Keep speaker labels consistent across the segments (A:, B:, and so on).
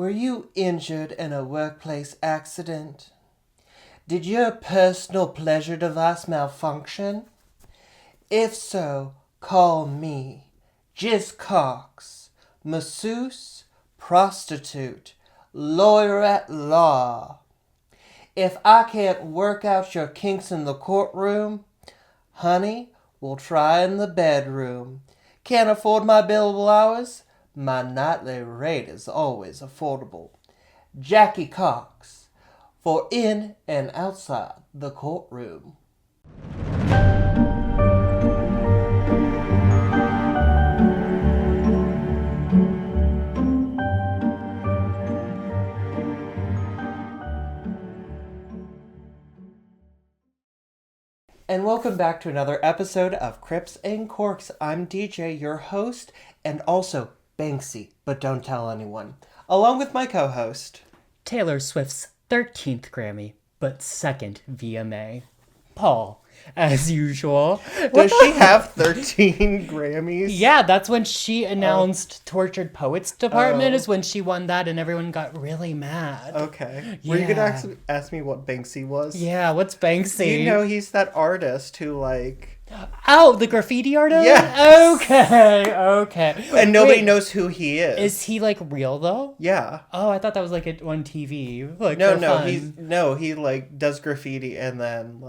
A: Were you injured in a workplace accident? Did your personal pleasure device malfunction? If so, call me, Jizz Cox, masseuse, prostitute, lawyer at law. If I can't work out your kinks in the courtroom, honey, we'll try in the bedroom. Can't afford my billable hours? My nightly rate is always affordable. Jackie Cox, for in and outside the courtroom. And welcome back to another episode of Crypts and Corks. I'm DJ, your host, and also Banksy, but don't tell anyone. Along with my co-host,
B: Taylor Swift's 13th Grammy, but second VMA, Paul, as usual.
A: Does she have 13 Grammys?
B: Yeah, that's when she announced Tortured Poets Department is when she won that and everyone got really mad.
A: Okay.
B: Yeah.
A: Were you going to ask me what Banksy was?
B: Yeah, what's Banksy?
A: You know, he's that artist who
B: Oh, the graffiti artist?
A: Yeah.
B: Okay.
A: And nobody knows who he is.
B: Is he real though?
A: Yeah.
B: Oh, I thought that was on TV.
A: No, he does graffiti and then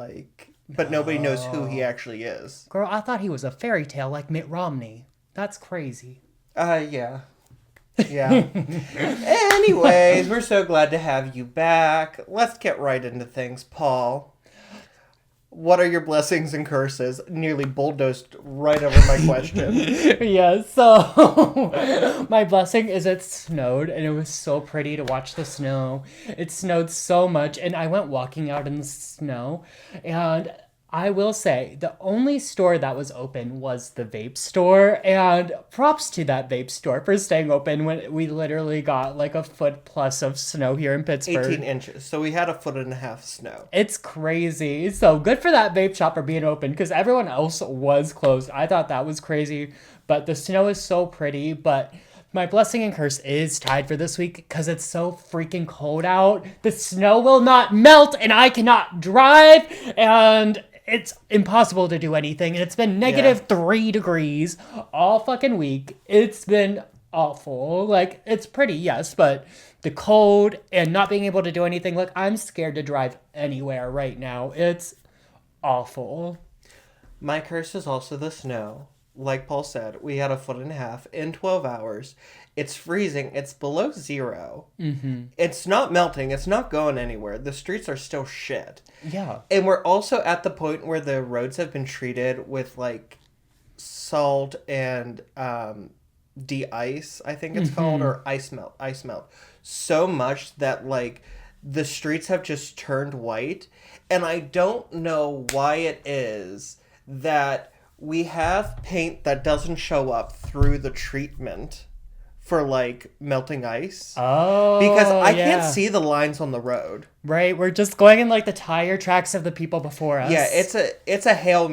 A: but nobody knows who he actually is.
B: Girl, I thought he was a fairy tale like Mitt Romney. That's crazy.
A: Yeah. Anyways, we're so glad to have you back. Let's get right into things, Paul. What are your blessings and curses? Nearly bulldozed right over my question.
B: Yeah, so my blessing is it snowed and it was so pretty to watch the snow. It snowed so much and I went walking out in the snow and I will say the only store that was open was the vape store, and props to that vape store for staying open when we literally got a foot plus of snow here in Pittsburgh.
A: 18 inches. So we had a foot and a half snow.
B: It's crazy. So good for that vape shop for being open because everyone else was closed. I thought that was crazy, but the snow is so pretty. But my blessing and curse is tied for this week because it's so freaking cold out. The snow will not melt and I cannot drive and it's impossible to do anything, and it's been negative 3 degrees all fucking week. It's been awful. It's pretty, yes, but the cold and not being able to do anything, I'm scared to drive anywhere right now. It's awful.
A: My curse is also the snow. Like Paul said, we had a foot and a half in 12 hours. It's freezing. It's below zero.
B: Mm-hmm.
A: It's not melting. It's not going anywhere. The streets are still shit.
B: Yeah.
A: And we're also at the point where the roads have been treated with salt and de-ice, I think it's called, or ice melt. So much that the streets have just turned white. And I don't know why it is that we have paint that doesn't show up through the treatment for melting ice.
B: Oh,
A: because I can't see the lines on the road.
B: Right, we're just going in the tire tracks of the people before us.
A: Yeah, it's a Hail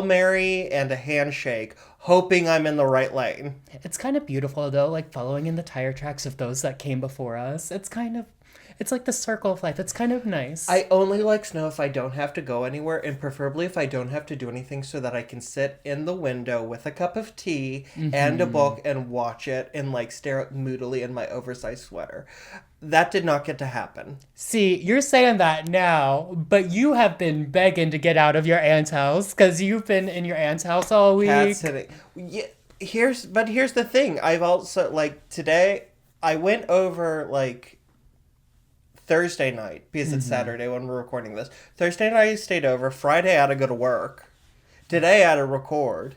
A: Mary and a handshake, hoping I'm in the right lane.
B: It's kind of beautiful though, following in the tire tracks of those that came before us. It's like the circle of life. It's kind of nice.
A: I only like snow if I don't have to go anywhere, and preferably if I don't have to do anything so that I can sit in the window with a cup of tea and a book and watch it and stare up moodily in my oversized sweater. That did not get to happen.
B: See, you're saying that now, but you have been begging to get out of your aunt's house because you've been in your aunt's house all week.
A: Cat sitting. Yeah, here's the thing. I've also, today, I went over, Thursday night, because it's Saturday when we're recording this. Thursday night I stayed over. Friday I had to go to work. Today I had to record.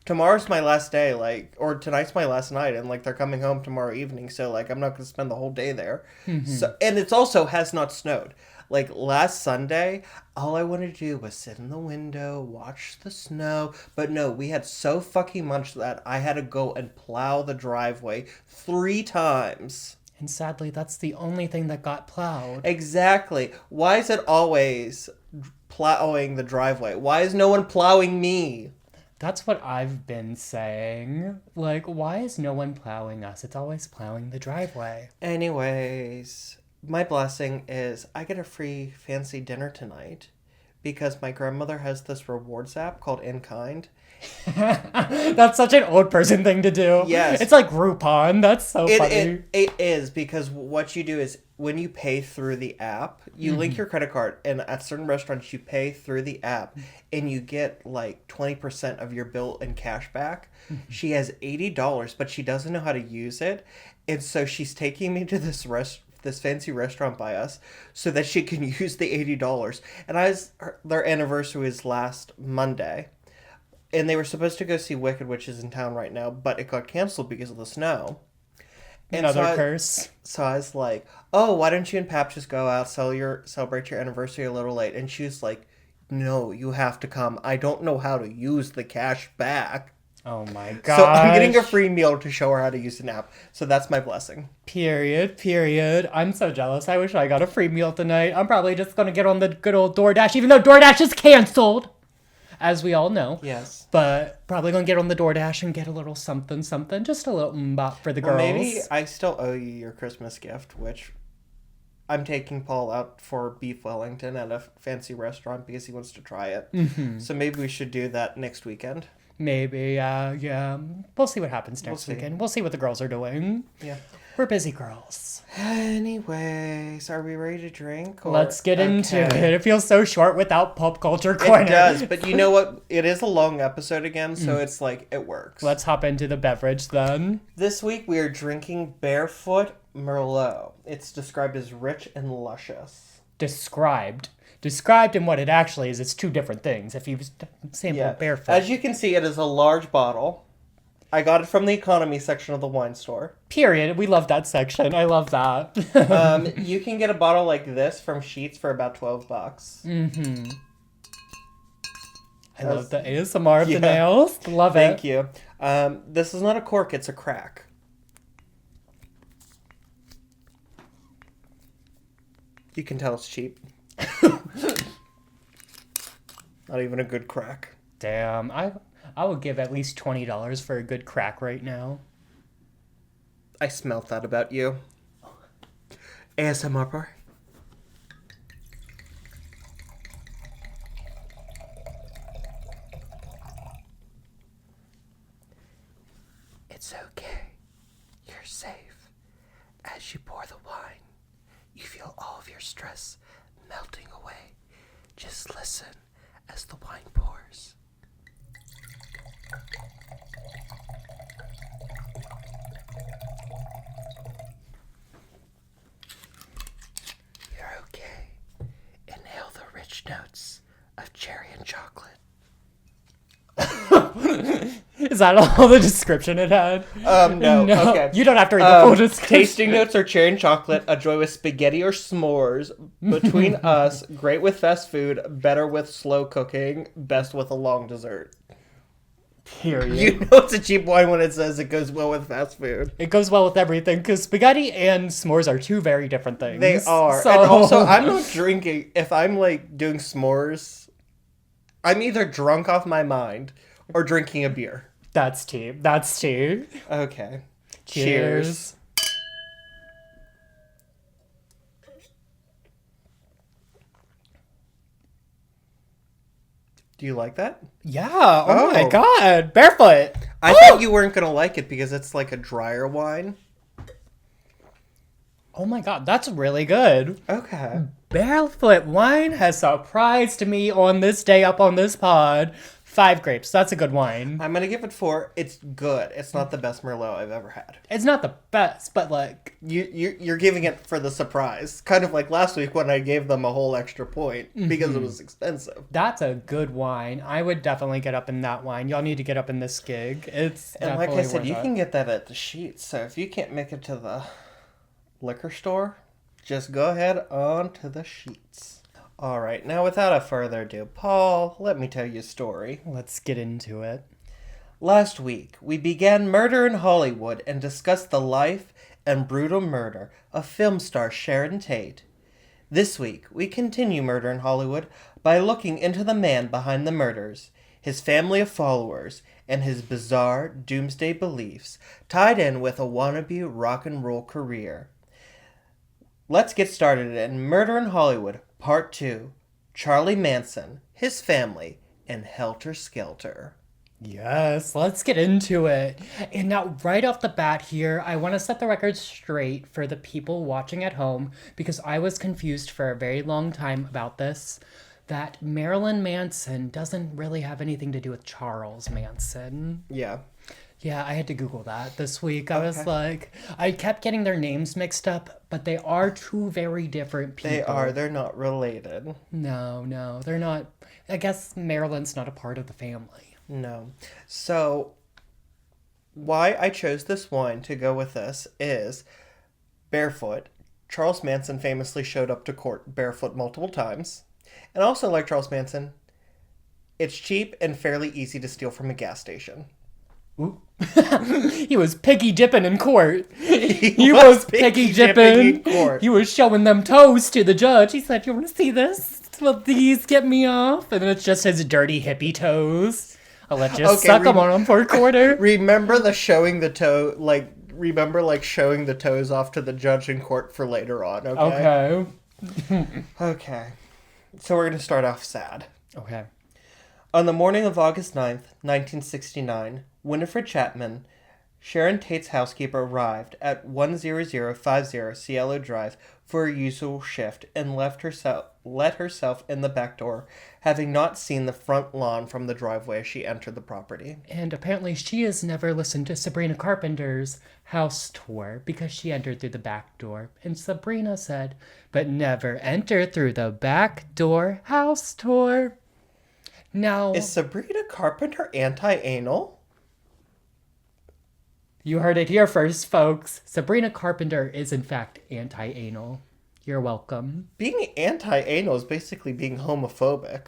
A: Tomorrow's my last day, or tonight's my last night, and they're coming home tomorrow evening, so I'm not going to spend the whole day there. So, and it's also has not snowed. Last Sunday, all I wanted to do was sit in the window, watch the snow, but no, we had so fucking much that I had to go and plow the driveway 3 times.
B: And sadly, that's the only thing that got plowed.
A: Exactly. Why is it always plowing the driveway? Why is no one plowing me?
B: That's what I've been saying. Like, why is no one plowing us? It's always plowing the driveway.
A: Anyways, my blessing is I get a free fancy dinner tonight because my grandmother has this rewards app called In Kind.
B: That's such an old person thing to do.
A: Yes.
B: It's like Groupon. That's so funny.
A: It is, because what you do is when you pay through the app, you link your credit card, and at certain restaurants you pay through the app and you get like 20% of your bill in cash back. She has $80, but she doesn't know how to use it. And so she's taking me to this fancy restaurant by us so that she can use the $80. And their anniversary was last Monday. And they were supposed to go see Wicked, which is in town right now, but it got canceled because of the snow. And
B: Another curse.
A: So I was like, oh, why don't you and Pap just go out, celebrate your anniversary a little late? And she was like, no, you have to come. I don't know how to use the cash back.
B: Oh my god.
A: So I'm getting a free meal to show her how to use an app. So that's my blessing.
B: Period. I'm so jealous. I wish I got a free meal tonight. I'm probably just going to get on the good old DoorDash, even though DoorDash is canceled. As we all know.
A: Yes.
B: But probably going to get on the DoorDash and get a little something. Just a little mbop for the girls.
A: Well, maybe I still owe you your Christmas gift, which I'm taking Paul out for beef Wellington at a fancy restaurant because he wants to try it. Mm-hmm. So maybe we should do that next weekend.
B: Maybe, yeah. We'll see what happens next weekend. We'll see what the girls are doing.
A: Yeah.
B: We're busy girls.
A: Anyways, are we ready to drink?
B: Let's get into it. It feels so short without pop culture corner.
A: It does, but you know what? It is a long episode again, so it's like, it works.
B: Let's hop into the beverage then.
A: This week we are drinking Barefoot Merlot. It's described as rich and luscious.
B: Described in what it actually is, it's two different things. If you sample Barefoot.
A: As you can see, it is a large bottle. I got it from the economy section of the wine store.
B: Period. We love that section. I love that.
A: You can get a bottle like this from Sheetz for about $12.
B: Mm-hmm. I love the ASMR of the nails. Love it.
A: Thank you. This is not a cork, it's a crack. You can tell it's cheap. Not even a good crack.
B: Damn, I would give at least $20 for a good crack right now.
A: I smelt that about you. ASMR bar. It's okay. You're safe. As you pour the wine, you feel all of your stress melting away. Just listen as the wine pours. You're okay. Inhale the rich notes of cherry and chocolate.
B: Is that all the description it had?
A: No. Okay.
B: You don't have to read the full description.
A: Tasting notes are cherry and chocolate, a joy with spaghetti or s'mores. Between us, great with fast food, better with slow cooking, best with a long dessert.
B: Period.
A: You know it's a cheap wine when it says it goes well with fast food.
B: It goes well with everything, because spaghetti and s'mores are two very different things.
A: They are.
B: So...
A: And also, I'm not drinking. If I'm like doing s'mores, I'm either drunk off my mind or drinking a beer.
B: That's tea.
A: Okay.
B: Cheers.
A: Do you like that?
B: Yeah. Oh my god. Barefoot.
A: I thought you weren't going to like it because it's like a drier wine.
B: Oh my god. That's really good.
A: Okay.
B: Barefoot wine has surprised me on this day up on this pod. 5 grapes. That's a good wine.
A: I'm going to give it 4. It's good. It's not the best Merlot I've ever had.
B: It's not the best, but like...
A: You're giving it for the surprise. Kind of like last week when I gave them a whole extra point because it was expensive.
B: That's a good wine. I would definitely get up in that wine. Y'all need to get up in this gig. It's
A: and like I said, you can get that at the Sheetz. So if you can't make it to the liquor store, just go ahead on to the Sheetz. All right, now without a further ado, Paul, let me tell you a story.
B: Let's get into it.
A: Last week, we began Murder in Hollywood and discussed the life and brutal murder of film star Sharon Tate. This week, we continue Murder in Hollywood by looking into the man behind the murders. his family of followers, and his bizarre doomsday beliefs tied in with a wannabe rock and roll career. Let's get started in Murder in Hollywood, Part 2. Charlie Manson, his family, and Helter Skelter.
B: Yes, let's get into it. And now, right off the bat here, I want to set the record straight for the people watching at home because I was confused for a very long time about this. That Marilyn Manson doesn't really have anything to do with Charles Manson.
A: Yeah.
B: Yeah, I had to Google that this week. I was like, I kept getting their names mixed up, but they are two very different people.
A: They are. They're not related.
B: No, they're not. I guess Marilyn's not a part of the family.
A: No. So, why I chose this one to go with this is barefoot. Charles Manson famously showed up to court barefoot multiple times. And also, like Charles Manson, it's cheap and fairly easy to steal from a gas station.
B: He was piggy dipping in court. He was piggy dipping
A: in court.
B: He was showing them toes to the judge. He said, "You want to see this? Will these get me off?" And then it's just his dirty hippie toes. I'll let you suck them on them for a quarter.
A: Remember the showing the toe, showing the toes off to the judge in court for later on, okay? Okay. So we're going to start off sad.
B: Okay.
A: On the morning of August 9th, 1969, Winifred Chapman, Sharon Tate's housekeeper, arrived at 10050 Cielo Drive for her usual shift and let herself in the back door, having not seen the front lawn from the driveway as she entered the property.
B: And apparently she has never listened to Sabrina Carpenter's house tour because she entered through the back door. And Sabrina said, "But never enter through the back door house tour." Now,
A: is Sabrina Carpenter anti-anal?
B: You heard it here first, folks. Sabrina Carpenter is, in fact, anti-anal. You're welcome.
A: Being anti-anal is basically being homophobic.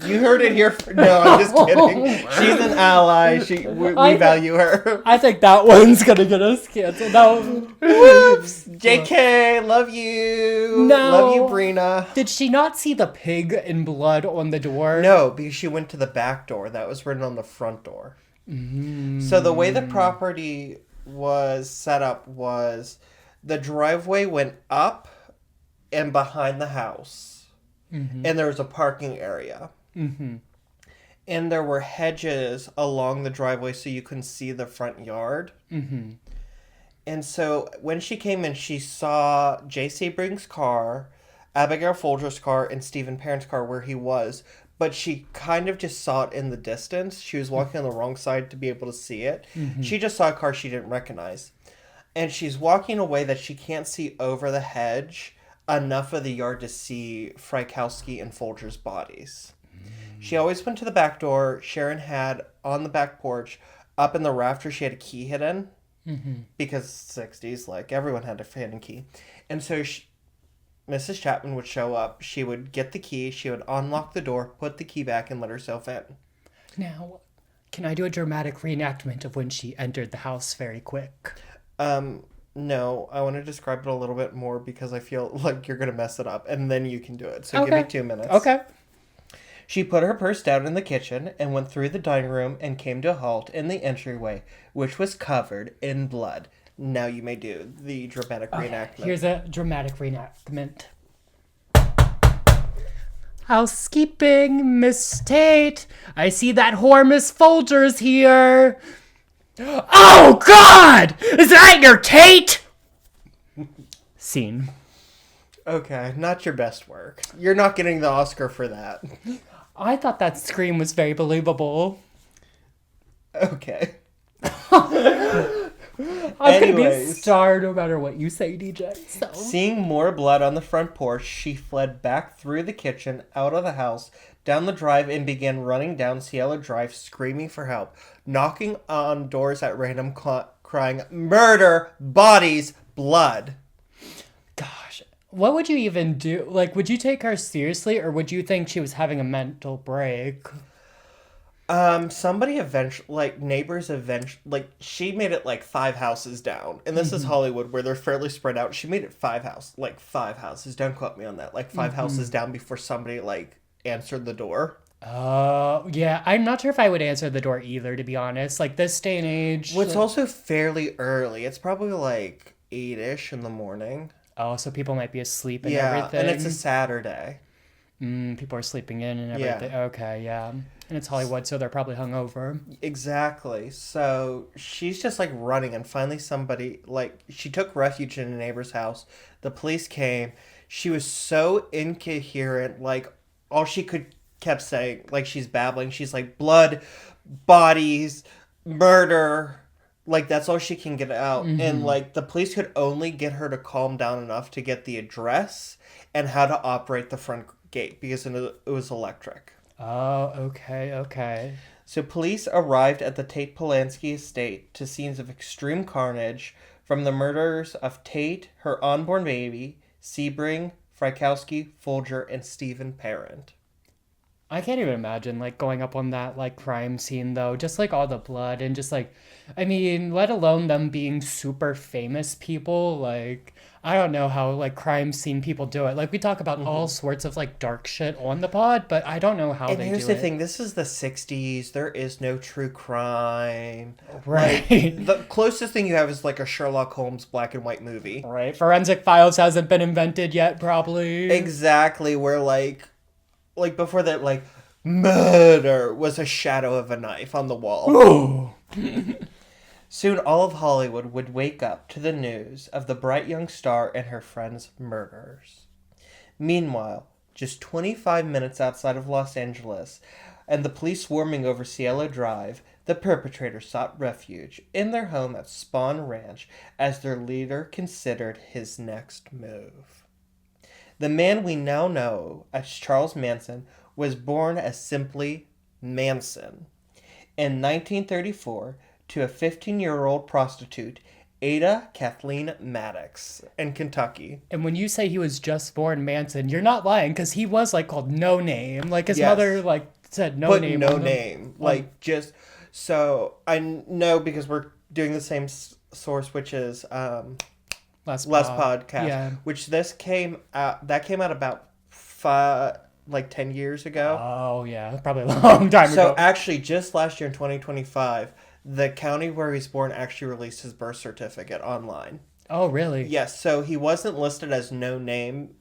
A: You heard it here. No, I'm just kidding. She's an ally. We value her.
B: I think that one's gonna get us canceled.
A: Whoops. JK, love you.
B: No.
A: Love you, Brina.
B: Did she not see the pig in blood on the door?
A: No, because she went to the back door. That was written on the front door. Mm. So the way the property was set up was the driveway went up and behind the house. Mm-hmm. And there was a parking area. Mm-hmm. And there were hedges along the driveway so you couldn't see the front yard. Mm-hmm. And so when she came in, she saw J. Sebring's car, Abigail Folger's car, and Stephen Parent's car where he was. But she kind of just saw it in the distance. She was walking on the wrong side to be able to see it. Mm-hmm. She just saw a car she didn't recognize. And she's walking away that she can't see over the hedge enough of the yard to see Frykowski and Folger's bodies. She always went to the back door. Sharon had, on the back porch, up in the rafters, she had a key hidden. Mm-hmm. Because 60s, like, everyone had a hidden key. And so Mrs. Chapman would show up. She would get the key. She would unlock the door, put the key back, and let herself in.
B: Now, can I do a dramatic reenactment of when she entered the house very quick?
A: No, I want to describe it a little bit more because I feel like you're going to mess it up. And then you can do it. So Give me 2 minutes.
B: Okay.
A: She put her purse down in the kitchen and went through the dining room and came to a halt in the entryway, which was covered in blood. Now you may do the dramatic reenactment.
B: Here's a dramatic reenactment. Housekeeping, Miss Tate. I see that whore Miss Folger's here. Oh, God! Is that your Tate? Scene.
A: Okay, not your best work. You're not getting the Oscar for that.
B: I thought that scream was very believable.
A: Okay.
B: I'm going to be a star no matter what you say, DJ. So.
A: Seeing more blood on the front porch, she fled back through the kitchen, out of the house, down the drive, and began running down Cielo Drive, screaming for help, knocking on doors at random, crying, "Murder! Bodies! Blood!"
B: Gosh, what would you even do? Like, would you take her seriously, or would you think she was having a mental break?
A: Somebody eventually, neighbors eventually, she made it 5 houses down. And this is Hollywood where they're fairly spread out. She made it 5 houses. Don't quote me on that. 5 houses down before somebody, answered the door.
B: Yeah, I'm not sure if I would answer the door either, to be honest. Like, this day and age.
A: Well, it's also fairly early. It's probably like 8-ish in the morning.
B: Oh, so people might be asleep and
A: Yeah, and it's a
B: everything.
A: Saturday.
B: People are sleeping in and
A: Yeah.
B: everything. Okay, yeah. And it's Hollywood, so they're probably hungover.
A: Exactly. So she's just like running, and finally somebody, like, she took refuge in a neighbor's house. The police came. She was so incoherent, like, all she could kept saying, like, she's babbling. She's like, blood, bodies, murder. Like, that's all she can get out. And, like, the police could only get her to calm down enough to get the address and how to operate the front gate because it was electric.
B: Oh, okay, okay.
A: So police arrived at the Tate Polanski estate to scenes of extreme carnage from the murders of Tate, her unborn baby, Sebring, Frykowski, Folger, and Stephen Parent.
B: I can't even imagine, like, going up on that, like, crime scene, though. Just, like, all the blood and just, like, I mean, let alone them being super famous people. Like, I don't know how, like, crime scene people do it. Like, we talk about all sorts of, like, dark shit on the pod, but I don't know how
A: And
B: they
A: here's
B: do
A: the
B: it.
A: thing, this is the 60s. There is no true crime.
B: Right.
A: Like, the closest thing you have is like a Sherlock Holmes black and white movie.
B: Right. Forensic Files hasn't been invented yet, probably.
A: Exactly, where like before that, like, murder was a shadow of a knife on the wall.
B: Ooh.
A: Soon all of Hollywood would wake up to the news of the bright young star and her friend's murders. Meanwhile, just 25 minutes outside of Los Angeles, and the police swarming over Cielo Drive, the perpetrators sought refuge in their home at Spawn Ranch as their leader considered his next move. The man we now know as Charles Manson was born as simply Manson. In 1934, to a 15-year-old prostitute, Ada Kathleen Maddox, in Kentucky.
B: And when you say he was just born Manson, you're not lying, because he was, like, called No Name. Like, his
A: Yes.
B: mother, like, said No
A: But
B: Name.
A: no
B: on them.
A: name. Like, just... So, I know because we're doing the same source, which is
B: Last
A: podcast.
B: Yeah.
A: Which that came out about 10 years ago.
B: Oh, yeah. Probably a long time
A: So
B: ago.
A: actually, just last year in 2025, the county where he's born actually released his birth certificate online.
B: Oh, really?
A: Yes, so he wasn't listed as no name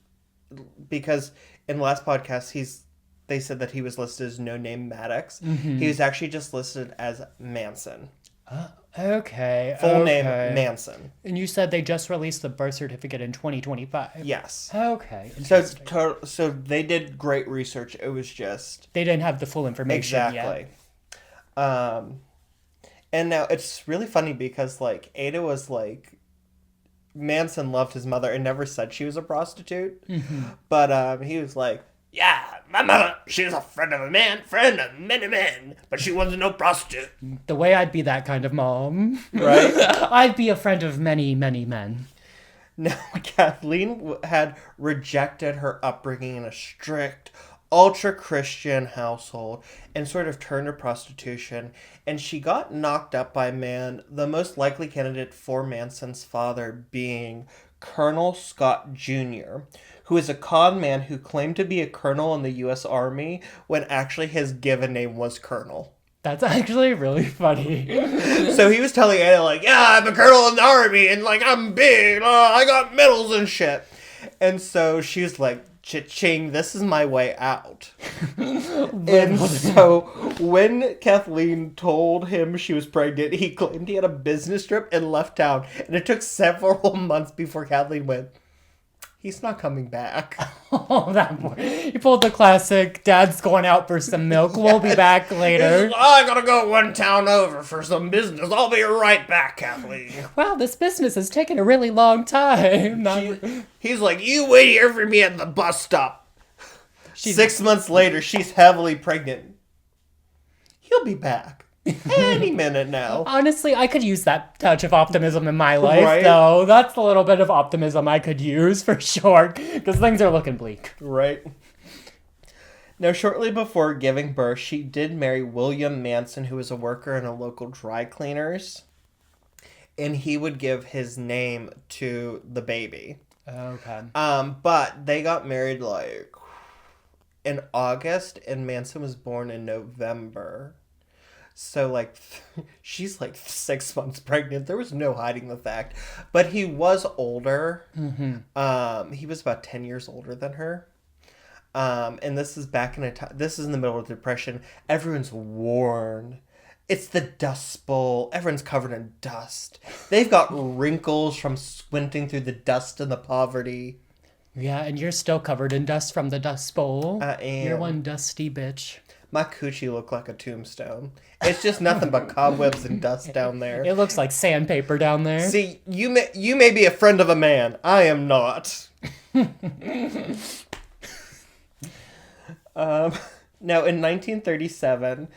A: because in the last podcast they said that he was listed as no name Maddox. He was actually just listed as Manson.
B: Okay.
A: Full name
B: okay.
A: Manson.
B: And you said they just released the birth certificate in 2025.
A: Yes.
B: Okay.
A: So they did great research. It was just
B: They didn't have the full information
A: exactly.
B: yet.
A: And now it's really funny because like Ada was like Manson loved his mother and never said she was a prostitute. But he was like, yeah, my mother, she was a friend of many men, but she wasn't no prostitute.
B: The way I'd be that kind of mom.
A: Right?
B: I'd be a friend of many, many men.
A: Now, Kathleen had rejected her upbringing in a strict, ultra-Christian household and sort of turned to prostitution, and she got knocked up by a man, the most likely candidate for Manson's father being Colonel Scott Jr., who is a con man who claimed to be a colonel in the U.S. Army when actually his given name was Colonel.
B: That's actually really funny.
A: So he was telling Ada, like, yeah, I'm a colonel in the army, and, like, I'm big, I got medals and shit. And so she was like, cha-ching, this is my way out. And so when Kathleen told him she was pregnant, he claimed he had a business trip and left town. And it took several months before Kathleen went, he's not coming back.
B: Oh, that boy. He pulled the classic, Dad's going out for some milk. We'll be back later.
A: He's, I gotta go one town over for some business. I'll be right back, Kathleen.
B: Wow, this business has taken a really long time.
A: He's like, you wait here for me at the bus stop. 6 months later, she's heavily pregnant. He'll be back any minute now.
B: Honestly, I could use that touch of optimism in my life,
A: Right?
B: though. That's a little bit of optimism I could use, for sure, because things are looking bleak.
A: Right. Now, shortly before giving birth, she did marry William Manson, who was a worker in a local dry cleaners. And he would give his name to the baby.
B: Okay.
A: But they got married, like, in August, and Manson was born in November. So, like, she's like 6 months pregnant. There was no hiding the fact. But he was older. He was about 10 years older than her. And this is back in a time, this is in the middle of the Depression. Everyone's worn. It's the Dust Bowl. Everyone's covered in dust. They've got wrinkles from squinting through the dust and the poverty.
B: Yeah, and you're still covered in dust from the Dust Bowl.
A: I am.
B: You're one dusty bitch.
A: My coochie looked like a tombstone. It's just nothing but cobwebs and dust down there.
B: It looks like sandpaper down there.
A: See, you may be a friend of a man. I am not. Now, in 1937,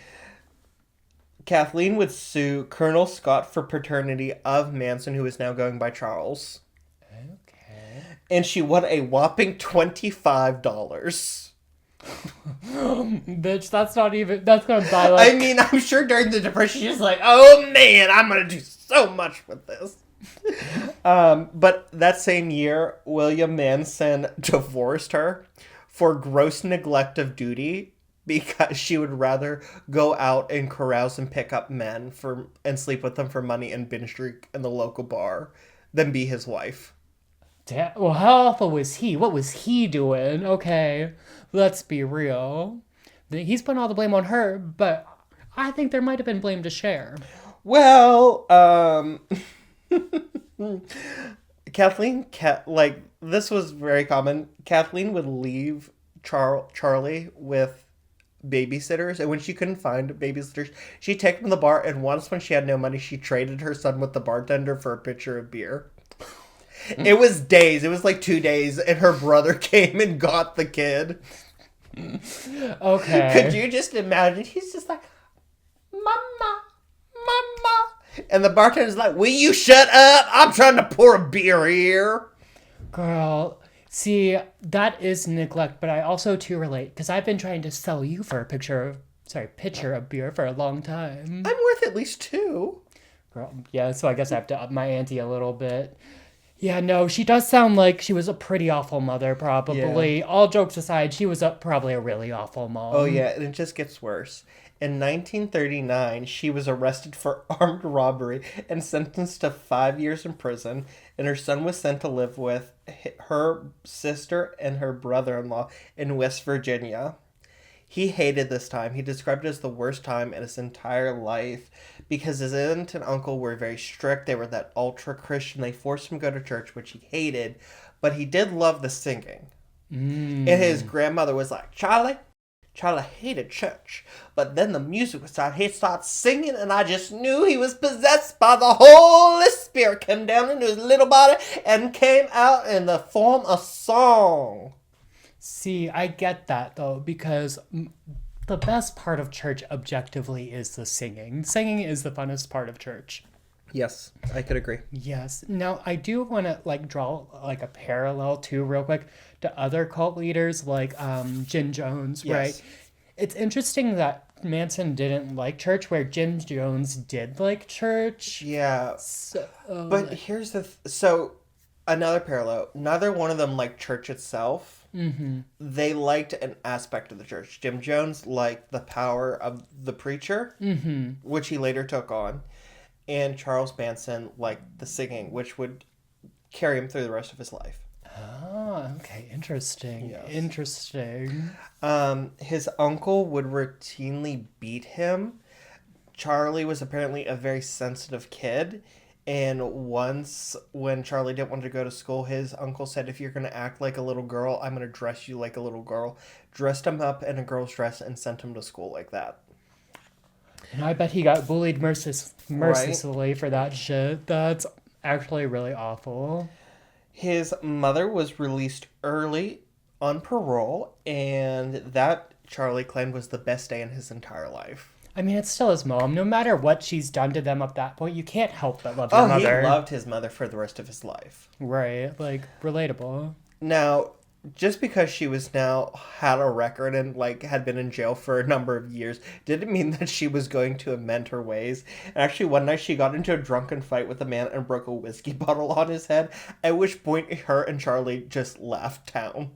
A: Kathleen would sue Colonel Scott for paternity of Manson, who is now going by Charles.
B: Okay.
A: And she won a whopping $25.
B: Bitch, that's gonna buy like...
A: I mean, I'm sure during the Depression, she's like, oh man, I'm gonna do so much with this. But that same year, William Manson divorced her for gross neglect of duty because she would rather go out and carouse and pick up men and sleep with them for money and binge drink in the local bar than be his wife.
B: Damn, well, how awful was he? What was he doing? Okay, let's be real. He's putting all the blame on her, but I think there might have been blame to share.
A: Well, Kathleen, this was very common. Kathleen would leave Charlie with babysitters, and when she couldn't find babysitters, she'd take him to the bar, and once when she had no money, she traded her son with the bartender for a pitcher of beer. It was days. It was like 2 days, and her brother came and got the kid.
B: Okay.
A: Could you just imagine? He's just like, Mama, Mama. And the bartender's like, will you shut up? I'm trying to pour a beer here.
B: Girl, see, that is neglect, but I also too relate, because I've been trying to sell you for a pitcher of beer for a long time.
A: I'm worth at least 2.
B: Girl, yeah, so I guess I have to up my ante a little bit. Yeah, no, she does sound like she was a pretty awful mother, probably. Yeah. All jokes aside, she was probably a really awful mom.
A: Oh, yeah, and it just gets worse. In 1939, she was arrested for armed robbery and sentenced to 5 years in prison, and her son was sent to live with her sister and her brother-in-law in West Virginia. He hated this time. He described it as the worst time in his entire life because his aunt and uncle were very strict. They were that ultra-Christian. They forced him to go to church, which he hated, but he did love the singing. And his grandmother was like, Charlie hated church, but then the music was started. He started singing, and I just knew he was possessed by the Holy Spirit. Came down into his little body and came out in the form of song.
B: See, I get that, though, because the best part of church, objectively, is the singing. Singing is the funnest part of church.
A: Yes, I could agree.
B: Yes. Now, I do want to, draw, a parallel, too, real quick, to other cult leaders, like Jim Jones, yes. Right? It's interesting that Manson didn't like church, where Jim Jones did like church.
A: Yeah. But here's so, another parallel. Neither one of them liked church itself. Mm-hmm. They liked an aspect of the church. Jim Jones liked the power of the preacher, which he later took on. And Charles Manson liked the singing, which would carry him through the rest of his life.
B: Oh, okay. Interesting. Yes. Interesting.
A: His uncle would routinely beat him. Charlie was apparently a very sensitive kid. And once, when Charlie didn't want to go to school, his uncle said, if you're going to act like a little girl, I'm going to dress you like a little girl. Dressed him up in a girl's dress and sent him to school like that.
B: And I bet he got bullied mercilessly for that shit. That's actually really awful.
A: His mother was released early on parole, and that, Charlie claimed, was the best day in his entire life.
B: I mean, it's still his mom. No matter what she's done to them at that point, you can't help but love your mother.
A: He loved his mother for the rest of his life.
B: Right. Relatable.
A: Now, just because she was now had a record and, had been in jail for a number of years, didn't mean that she was going to amend her ways. And actually, one night she got into a drunken fight with a man and broke a whiskey bottle on his head, at which point her and Charlie just left town.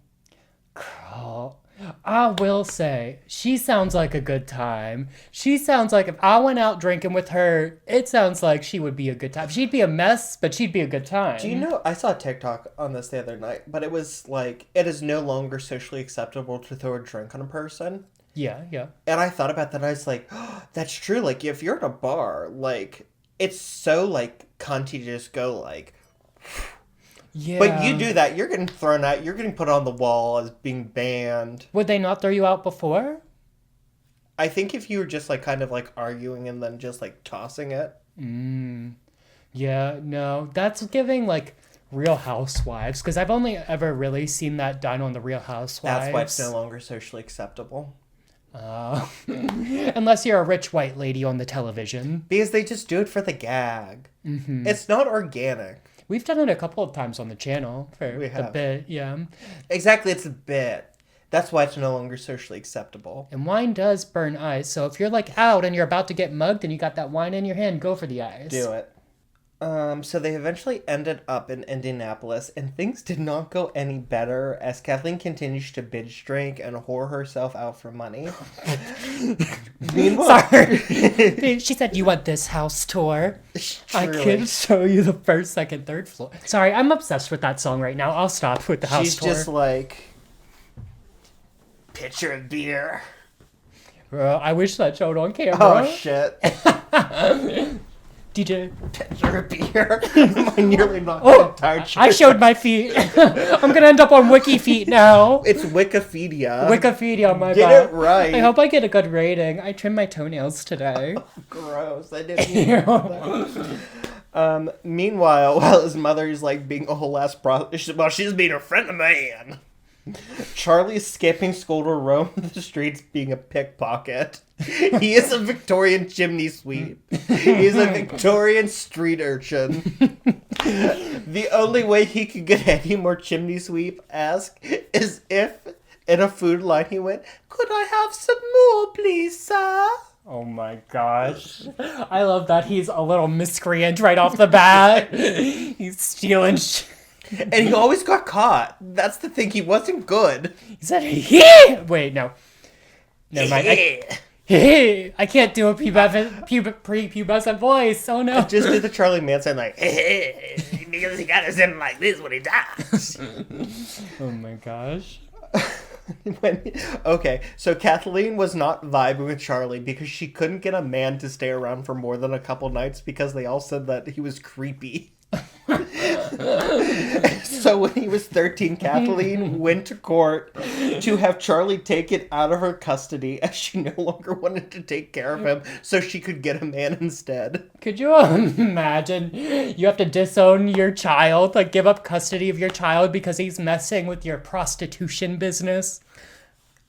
B: Girl. I will say, she sounds like a good time. She sounds like if I went out drinking with her, it sounds like she would be a good time. She'd be a mess, but she'd be a good time.
A: Do you know, I saw a TikTok on this the other night, but it was like, it is no longer socially acceptable to throw a drink on a person.
B: Yeah, yeah.
A: And I thought about that, and I was like, oh, that's true. Like, if you're at a bar, like, it's so, like, cunty to just go, like...
B: Yeah.
A: But you do that, you're getting thrown out, you're getting put on the wall as being banned.
B: Would they not throw you out before?
A: I think if you were just, like, kind of, like, arguing and then just, like, tossing it.
B: Yeah, no. That's giving, like, Real Housewives. Because I've only ever really seen that done on the Real Housewives.
A: That's why it's no longer socially acceptable.
B: Unless you're a rich white lady on the television.
A: Because they just do it for the gag. Mm-hmm. It's not organic.
B: We've done it a couple of times on the channel for a bit, yeah.
A: Exactly, it's a bit. That's why it's no longer socially acceptable.
B: And wine does burn ice, so if you're like out and you're about to get mugged and you got that wine in your hand, go for the ice.
A: Do it. So they eventually ended up in Indianapolis, and things did not go any better as Kathleen continues to binge drink and whore herself out for money. Meanwhile,
B: sorry, she said, "You want this house tour? I could show you the first, second, third floor." Sorry, I'm obsessed with that song right now. I'll stop with the house tour.
A: She's just like, pitcher of beer.
B: I wish that showed on camera.
A: Oh shit.
B: DJ.
A: Pitcher of beer. I nearly knocked the entire chair.
B: I showed my feet. I'm gonna end up on Wiki Feet now.
A: It's Wikipedia.
B: Wikipedia on my
A: Get
B: back.
A: it right.
B: I hope I get a good rating. I trimmed my tonenails today.
A: Gross. I didn't even know that. Meanwhile, while his mother is like being a whole ass well, she's being a friend of man. Charlie escaping school to roam the streets being a pickpocket. He is a Victorian chimney sweep. He is a Victorian street urchin. The only way he could get any more chimney sweep-esque is if, in a food line, he went, "Could I have some more, please, sir?"
B: Oh my gosh. I love that he's a little miscreant right off the bat. He's stealing
A: And he always got caught. That's the thing. He wasn't good.
B: He said, "Hee!" Wait, no. Never mind. I can't do a prepubescent voice. Oh no.
A: Just did the Charlie Manson like, because he got us in like this when he dies.
B: Oh my gosh.
A: Okay, so Kathleen was not vibing with Charlie because she couldn't get a man to stay around for more than a couple nights because they all said that he was creepy. So when he was 13, Kathleen went to court to have Charlie taken out of her custody as she no longer wanted to take care of him so she could get a man instead.
B: Could you imagine? You have to disown your child, like give up custody of your child because he's messing with your prostitution business?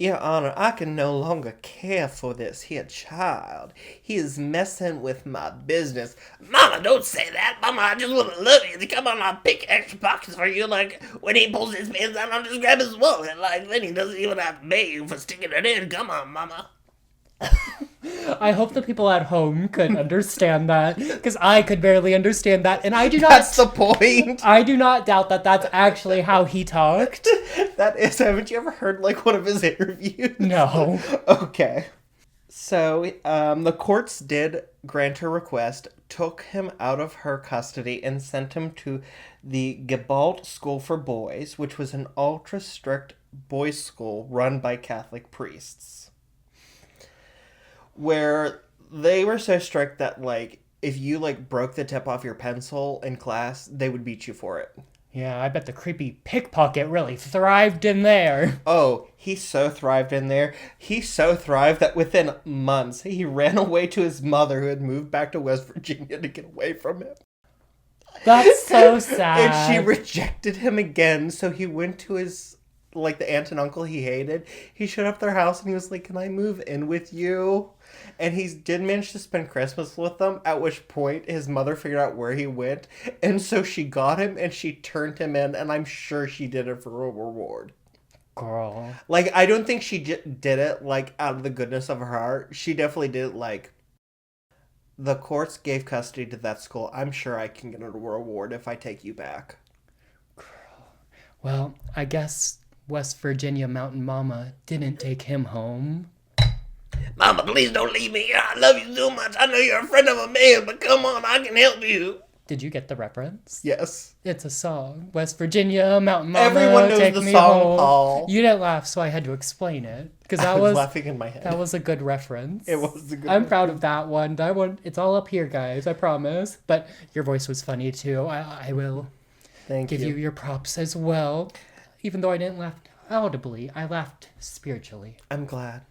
A: Your Honor, I can no longer care for this here child. He is messing with my business. Mama, don't say that. Mama, I just want to love you. Come on, I'll pick extra pockets for you. Like, when he pulls his pants out, I'll just grab his wallet. Like, then he doesn't even have to pay you for sticking it in. Come on, Mama.
B: I hope the people at home could understand that, because I could barely understand that, and I do not...
A: That's the point.
B: I do not doubt that that's actually how he talked.
A: That is, haven't you ever heard, like, one of his interviews?
B: No.
A: Okay. So, the courts did grant her request, took him out of her custody, and sent him to the Gibalt School for Boys, which was an ultra-strict boys' school run by Catholic priests. Where they were so strict that, like, if you, like, broke the tip off your pencil in class, they would beat you for it.
B: Yeah, I bet the creepy pickpocket really thrived in there.
A: Oh, he so thrived in there. He so thrived that within months, he ran away to his mother who had moved back to West Virginia to get away from him.
B: That's so sad.
A: And she rejected him again, so he went to his, like, the aunt and uncle he hated. He showed up their house and he was like, "Can I move in with you?" And he did manage to spend Christmas with them, at which point his mother figured out where he went. And so she got him and she turned him in, and I'm sure she did it for a reward.
B: Girl.
A: Like, I don't think she did it, like, out of the goodness of her heart. She definitely did it, like, the courts gave custody to that school. I'm sure I can get a reward if I take you back.
B: Girl. Well, I guess West Virginia mountain mama didn't take him home.
A: Mama, please don't leave me. I love you so much. I know you're a friend of a man, but come on, I can help you.
B: Did you get the reference?
A: Yes.
B: It's a song. West Virginia mountain mama,
A: Everyone knows
B: take
A: the
B: me
A: song,
B: home.
A: Paul.
B: You didn't laugh, so I had to explain it. Because
A: I was laughing in my head.
B: That was a good reference.
A: It was a good
B: I'm proud of that one. That one, it's all up here, guys. I promise. But your voice was funny too. I will give you your props as well. Even though I didn't laugh audibly, I laughed spiritually.
A: I'm glad.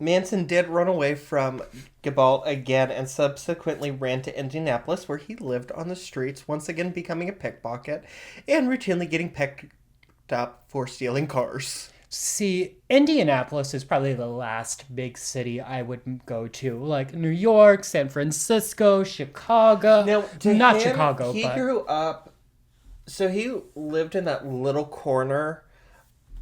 A: Manson did run away from Gabalt again and subsequently ran to Indianapolis, where he lived on the streets, once again becoming a pickpocket and routinely getting picked up for stealing cars.
B: See, Indianapolis is probably the last big city I would go to. Like New York, San Francisco, Chicago.
A: Now,
B: Not Chicago,
A: he
B: but...
A: grew up... So he lived in that little corner.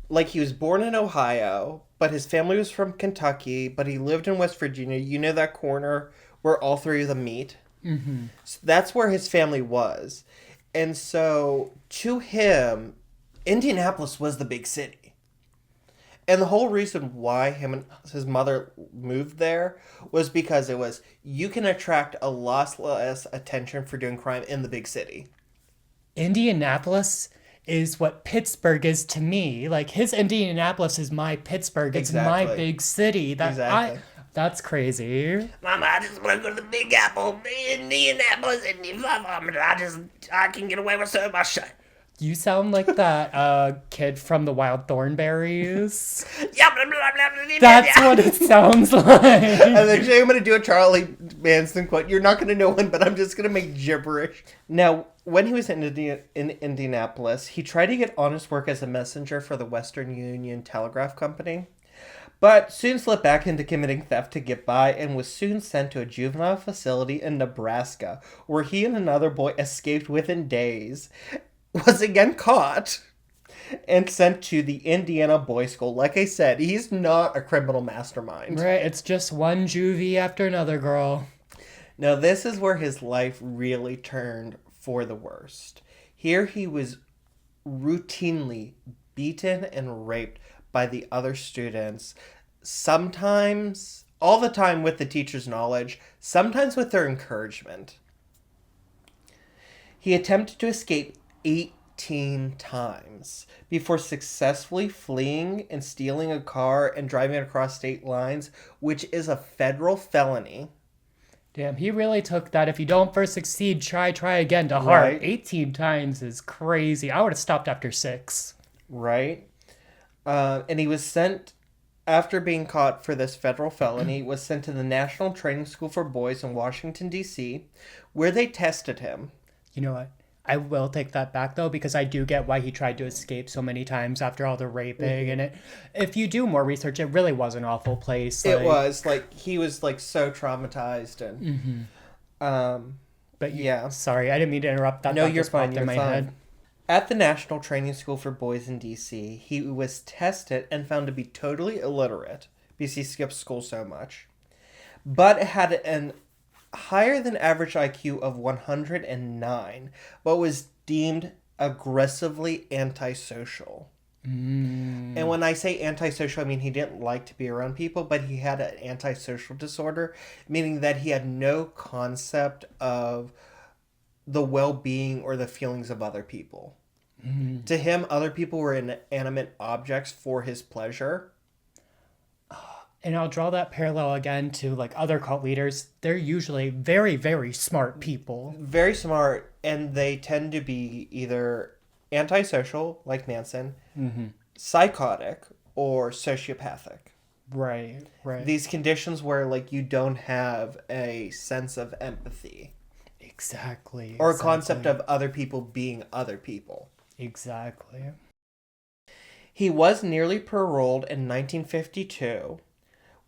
A: Like, he was born in Ohio, but his family was from Kentucky, but he lived in West Virginia. You know that corner where all three of them meet?
B: Mm-hmm.
A: So that's where his family was. And so, to him, Indianapolis was the big city. And the whole reason why him and his mother moved there was because it was, you can attract a lot less attention for doing crime in the big city.
B: Indianapolis is what Pittsburgh is to me. Like, his Indianapolis is my Pittsburgh. It's my big city. That's crazy.
A: Mama, I just want to go to the Big Apple, Indianapolis, and I can get away with so much shit.
B: You sound like that kid from the Wild Thornberries. That's what it sounds like.
A: And actually, I'm going to do a Charlie Manson quote. You're not going to know one, but I'm just going to make gibberish. Now, when he was in Indianapolis, he tried to get honest work as a messenger for the Western Union Telegraph Company, but soon slipped back into committing theft to get by and was soon sent to a juvenile facility in Nebraska, where he and another boy escaped within days, was again caught, and sent to the Indiana Boys School. Like I said, he's not a criminal mastermind.
B: Right, it's just one juvie after another, girl.
A: Now, this is where his life really turned for the worst. Here he was routinely beaten and raped by the other students, sometimes, all the time with the teacher's knowledge, sometimes with their encouragement. He attempted to escape 18 times before successfully fleeing and stealing a car and driving across state lines, which is a federal felony.
B: Damn, he really took that. If you don't first succeed, try again to heart. Right. 18 times is crazy. I would have stopped after 6.
A: Right. And he was sent, after being caught for this federal felony, was sent to the National Training School for Boys in Washington, D.C., where they tested him.
B: You know what? I will take that back, though, because I do get why he tried to escape so many times after all the raping. Mm-hmm. And if you do more research, it really was an awful place.
A: It was. Like, he was, like, so traumatized. And,
B: but yeah. Sorry, I didn't mean to interrupt. That
A: no, you're fine.
B: You're fine. Head.
A: At the National Training School for Boys in D.C., he was tested and found to be totally illiterate because he skipped school so much, but had an higher than average IQ of 109, but was deemed aggressively antisocial. And when I say antisocial, I mean he didn't like to be around people, but he had an antisocial disorder, meaning that he had no concept of the well-being or the feelings of other people. To him, other people were inanimate objects for his pleasure.
B: And I'll draw that parallel again to like other cult leaders. They're usually very, very smart people.
A: Very smart, and they tend to be either antisocial, like Manson, psychotic, or sociopathic.
B: Right.
A: These conditions where like you don't have a sense of empathy.
B: Exactly.
A: Or a concept of other people being other people.
B: Exactly.
A: He was nearly paroled in 1952,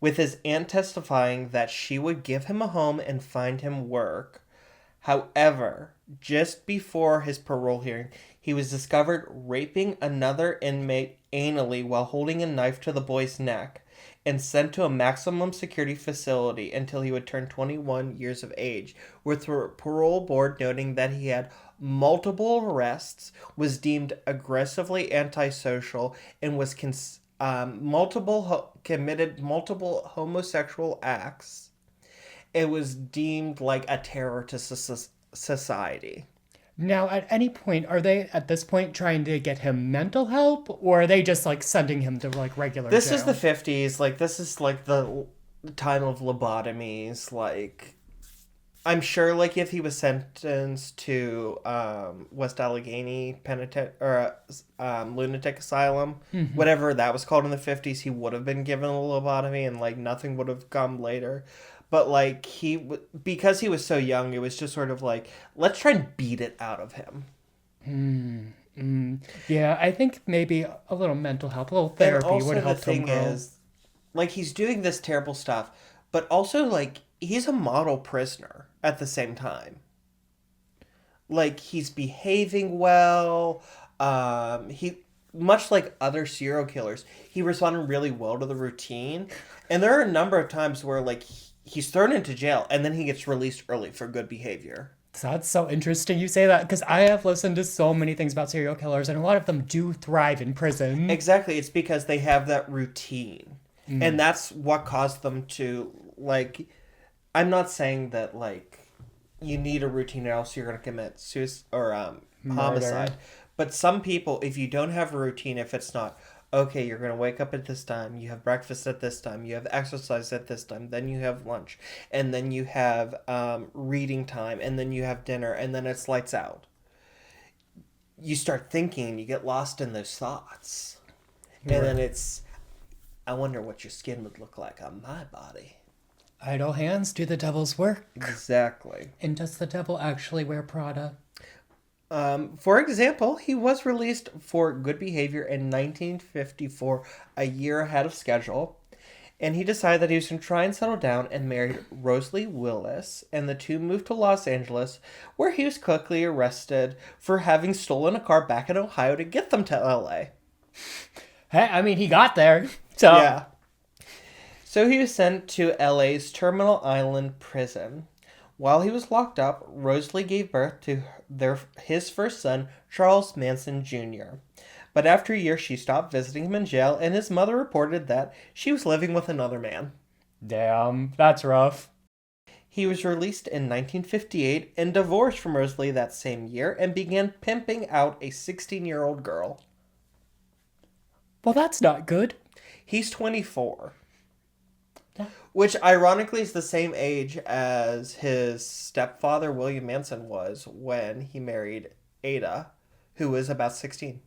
A: with his aunt testifying that she would give him a home and find him work. However, just before his parole hearing, he was discovered raping another inmate anally while holding a knife to the boy's neck, and sent to a maximum security facility until he would turn 21 years of age, with the parole board noting that he had multiple arrests, was deemed aggressively antisocial, and was committed multiple homosexual acts. It was deemed like a terror to society.
B: Now, at any point, are they at this point trying to get him mental help, or are they just like sending him to like regular
A: This
B: jail?
A: is the 50s. Like, this is like the time of lobotomies. Like, I'm sure, like, if he was sentenced to West Allegheny lunatic asylum, whatever that was called in the 50s, he would have been given a lobotomy, and like nothing would have come later. But like because he was so young, it was just sort of like, let's try and beat it out of him.
B: Yeah, I think maybe a little mental help, a little therapy would help him grow.
A: Is, like, he's doing this terrible stuff, but also like he's a model prisoner at the same time. Like, he's behaving well. He, much like other serial killers, he responded really well to the routine. And there are a number of times where like he's thrown into jail and then he gets released early for good behavior.
B: So that's so interesting you say that, because I have listened to so many things about serial killers, and a lot of them do thrive in prison.
A: Exactly. It's because they have that routine. And that's what caused them to, like, I'm not saying that, like, you need a routine or else you're going to commit suicide or homicide. But some people, if you don't have a routine, if it's not, okay, you're going to wake up at this time, you have breakfast at this time, you have exercise at this time, then you have lunch, and then you have reading time, and then you have dinner, and then it's lights out. You start thinking, you get lost in those thoughts. And then it's, I wonder what your skin would look like on my body.
B: Idle hands do the devil's work.
A: Exactly.
B: And does the devil actually wear Prada?
A: For example, he was released for good behavior in 1954, a year ahead of schedule, and he decided that he was going to try and settle down and married Rosalie Willis, and the two moved to Los Angeles, where he was quickly arrested for having stolen a car back in Ohio to get them to LA.
B: Hey, I mean, he got there, so...
A: Yeah. So he was sent to LA's Terminal Island prison. While he was locked up, Rosalie gave birth to his first son, Charles Manson Jr. But after a year, she stopped visiting him in jail, and his mother reported that she was living with another man.
B: Damn, that's rough.
A: He was released in 1958 and divorced from Rosalie that same year and began pimping out a 16-year-old girl.
B: Well, that's not good.
A: He's 24. Which, ironically, is the same age as his stepfather, William Manson, was when he married Ada, who was about 16.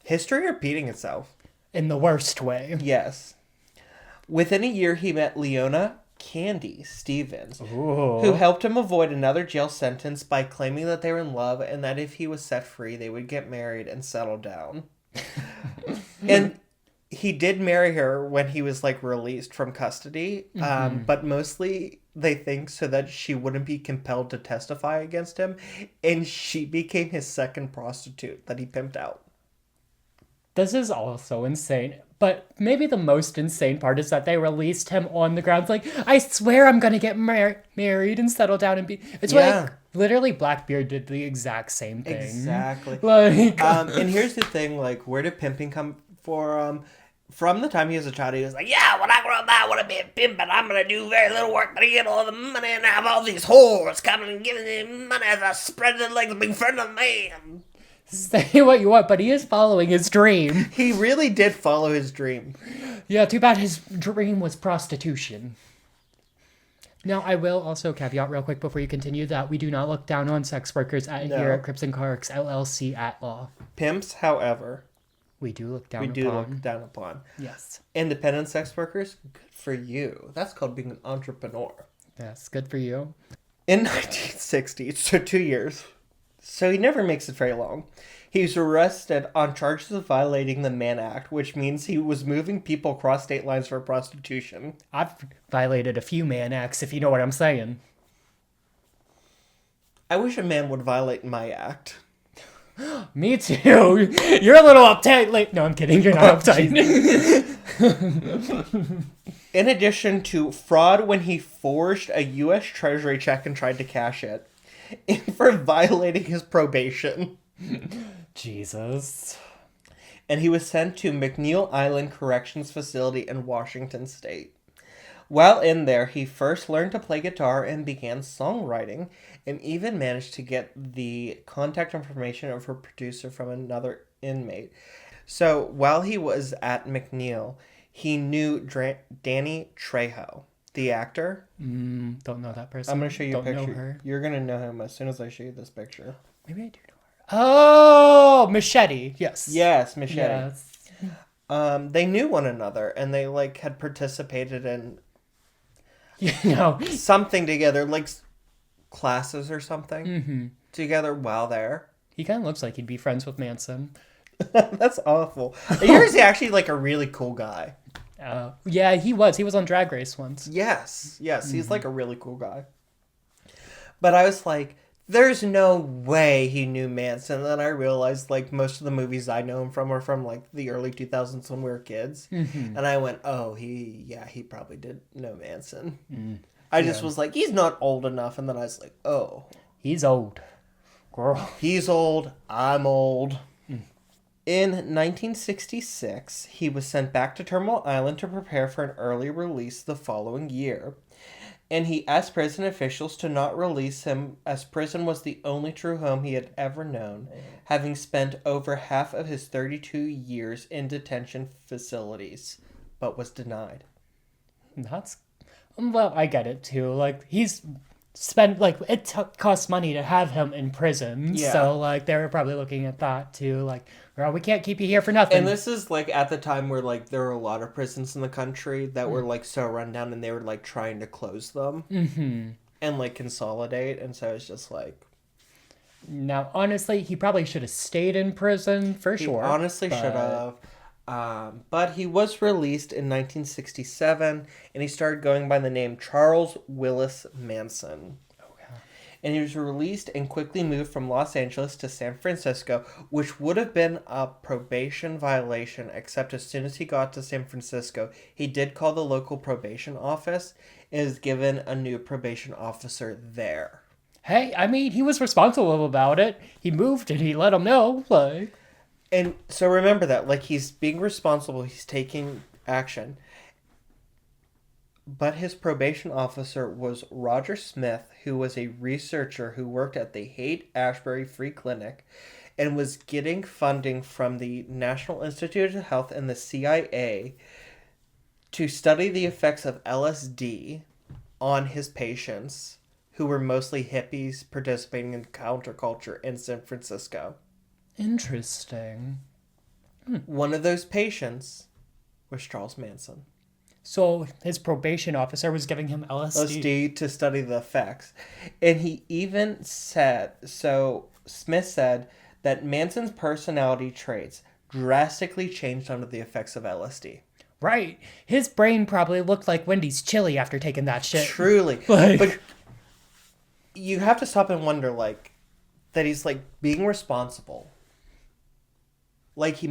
A: History repeating itself.
B: In the worst way.
A: Yes. Within a year, he met Leona Candy Stevens,
B: Ooh.
A: who helped him avoid another jail sentence by claiming that they were in love and that if he was set free, they would get married and settle down. And he did marry her when he was like released from custody, but mostly they think so that she wouldn't be compelled to testify against him, and she became his second prostitute that he pimped out.
B: This is also insane. But maybe the most insane part is that they released him on the grounds like, I swear I'm going to get married and settle down and be... It's like, literally Blackbeard did the exact same thing.
A: Exactly.
B: Like,
A: and here's the thing, like, where did pimping come from? From the time he was a child, he was like, yeah, when I grow up, I want to be a pimp, and I'm going to do very little work, but I get all the money, and I have all these whores coming and giving me money as I spread it like a big friend of man.
B: Say what you want, but he is following his dream.
A: He really did follow his dream.
B: Yeah, too bad his dream was prostitution. Now, I will also caveat real quick before you continue that we do not look down on sex workers here at Crypts and Corks, LLC at law.
A: Pimps, however,
B: we do look down
A: upon.
B: Yes.
A: Independent sex workers, good for you. That's called being an entrepreneur.
B: Yes, good for you.
A: In 1960, so 2 years, so he never makes it very long, he was arrested on charges of violating the Mann Act, which means he was moving people across state lines for prostitution.
B: I've violated a few Mann Acts, if you know what I'm saying.
A: I wish a man would violate my act.
B: Me too. You're a little uptight. Like, no, I'm kidding. You're not uptight.
A: In addition to fraud when he forged a U.S. Treasury check and tried to cash it, and for violating his probation.
B: Jesus.
A: And he was sent to McNeil Island Corrections Facility in Washington State. While in there, he first learned to play guitar and began songwriting, and even managed to get the contact information of her producer from another inmate. So while he was at McNeil, he knew Danny Trejo, the actor.
B: Don't know that person.
A: I'm going to show you a picture.
B: Know her.
A: You're going to know him as soon as I show you this picture.
B: Maybe I do know her. Oh, Machete. Yes.
A: Yes, Machete.
B: Yes.
A: They knew one another, and they like had participated in something together, like classes or something together while there.
B: He kind of looks like he'd be friends with Manson.
A: That's awful. Here's actually like a really cool guy.
B: Yeah, he was. He was on Drag Race once.
A: Yes. He's like a really cool guy. But I was like, there's no way he knew Manson. And then I realized like most of the movies I know him from are from like the early 2000s when we were kids. And I went, oh, he probably did know Manson. I just was like, he's not old enough. And then I was like, oh.
B: He's old. Girl.
A: He's old. I'm old. In 1966, he was sent back to Terminal Island to prepare for an early release the following year. And he asked prison officials to not release him, as prison was the only true home he had ever known, having spent over half of his 32 years in detention facilities, but was denied.
B: Well, I get it too. Like, he's spent, like, it costs money to have him in prison.
A: Yeah.
B: So, like, they were probably looking at that too. Like, well, we can't keep you here for nothing.
A: And this is, like, at the time where, like, there were a lot of prisons in the country that were, like, so run down, and they were, like, trying to close them. And, like, consolidate. And so it's just, like...
B: Now, honestly, he probably should have stayed in prison, for sure.
A: He honestly should have. But he was released in 1967, and he started going by the name Charles Willis Manson. And he was released and quickly moved from Los Angeles to San Francisco, which would have been a probation violation, except as soon as he got to San Francisco, he did call the local probation office and was given a new probation officer there.
B: Hey, I mean, he was responsible about it. He moved and he let them know, like...
A: And so remember that, like, he's being responsible, he's taking action. But his probation officer was Roger Smith, who was a researcher who worked at the Haight-Ashbury Free Clinic and was getting funding from the National Institute of Health and the CIA to study the effects of LSD on his patients, who were mostly hippies participating in counterculture in San Francisco.
B: Interesting.
A: One of those patients was Charles Manson.
B: So his probation officer was giving him LSD
A: to study the effects. And he even said, so Smith said that Manson's personality traits drastically changed under the effects of LSD.
B: Right. His brain probably looked like Wendy's chili after taking that shit.
A: Truly.
B: Like...
A: But you have to stop and wonder, like, that he's, like, being responsible. Like, he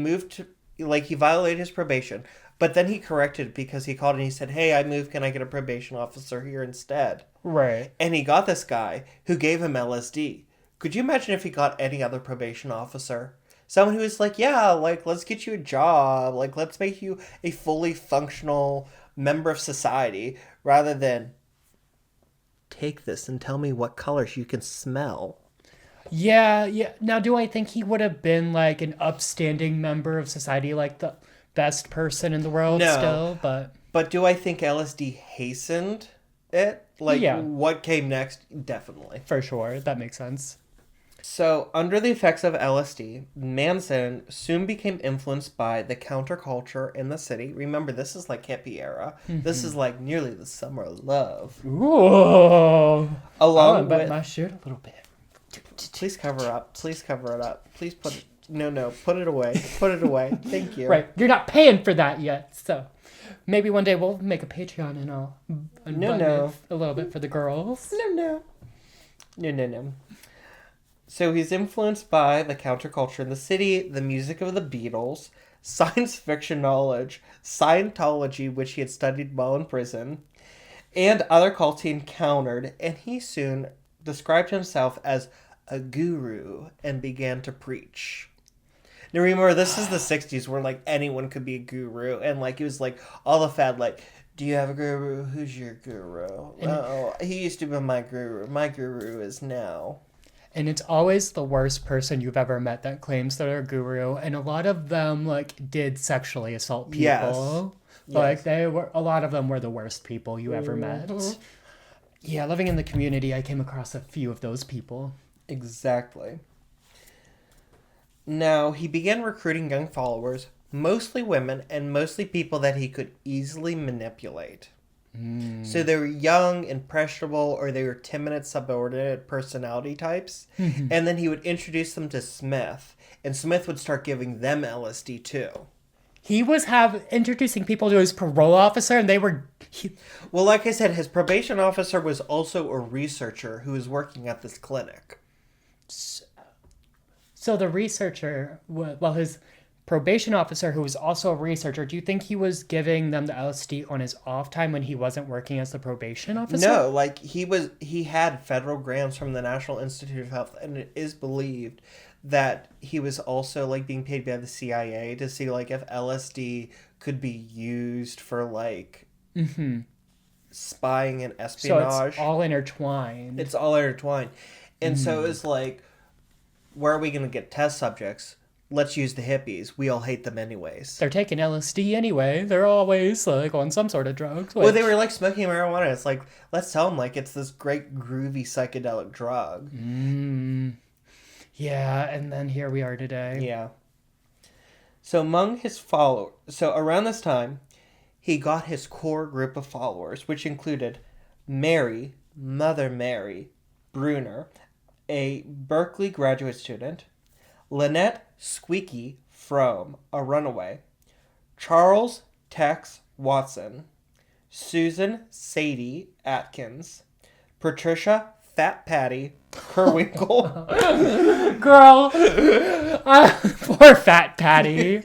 A: violated his probation. But then he corrected because he called and he said, hey, I moved. Can I get a probation officer here instead?
B: Right.
A: And he got this guy who gave him LSD. Could you imagine if he got any other probation officer? Someone who was like, yeah, like, let's get you a job. Like, let's make you a fully functional member of society. Rather than, take this and tell me what colors you can smell.
B: Yeah. Now, do I think he would have been, like, an upstanding member of society, like the... best person in the world still,
A: but do I think LSD hastened it? Like,
B: yeah.
A: What came next? Definitely.
B: For sure. That makes sense.
A: So, under the effects of LSD, Manson soon became influenced by the counterculture in the city. Remember, this is like hippie era. This is like nearly the summer of love.
B: Ooh.
A: Along
B: with...
A: with...
B: my shirt a little bit.
A: Please cover up. Please cover it up. Please put it... No, put it away. Put it away. Thank you.
B: Right. You're not paying for that yet, so maybe one day we'll make a Patreon and I'll unbutton it a little bit for the girls.
A: No. So he's influenced by the counterculture in the city, the music of the Beatles, science fiction knowledge, Scientology, which he had studied while in prison, and other cults he encountered, and he soon described himself as a guru and began to preach. Now remember, this is the 60s where, like, anyone could be a guru, and, like, it was, like, all the fad, like, do you have a guru? Who's your guru? Oh, he used to be my guru. My guru is now.
B: And it's always the worst person you've ever met that claims they're a guru. And a lot of them, like, did sexually assault people.
A: Yes.
B: Like, a lot of them were the worst people you ever met. Yeah, living in the community, I came across a few of those people.
A: Exactly. Now, he began recruiting young followers, mostly women, and mostly people that he could easily manipulate. So they were young, impressionable, or they were timid, subordinate personality types. And then he would introduce them to Smith, and Smith would start giving them LSD too.
B: He was introducing people to his parole officer, and they were...
A: Well, like I said, his probation officer was also a researcher who was working at this clinic.
B: So the researcher, well, his probation officer, who was also a researcher, do you think he was giving them the LSD on his off time when he wasn't working as the probation officer?
A: No, like he had federal grants from the National Institute of Health, and it is believed that he was also, like, being paid by the CIA to see, like, if LSD could be used for, like, spying and espionage.
B: So it's all intertwined.
A: It's all intertwined. And so it's like, where are we going to get test subjects? Let's use the hippies. We all hate them anyways.
B: They're taking LSD anyway. They're always, like, on some sort of drugs.
A: Well, they were, like, smoking marijuana. It's like, let's tell them, like, it's this great groovy psychedelic drug.
B: Yeah, and then here we are today.
A: Yeah. So among his followers, so around this time, he got his core group of followers, which included Mary, Mother Mary, Bruner, a Berkeley graduate student, Lynette Squeaky Frome, a runaway, Charles Tex Watson, Susan Sadie Atkins, Patricia Fat Patty Kerwinkle.
B: Girl, poor Fat Patty.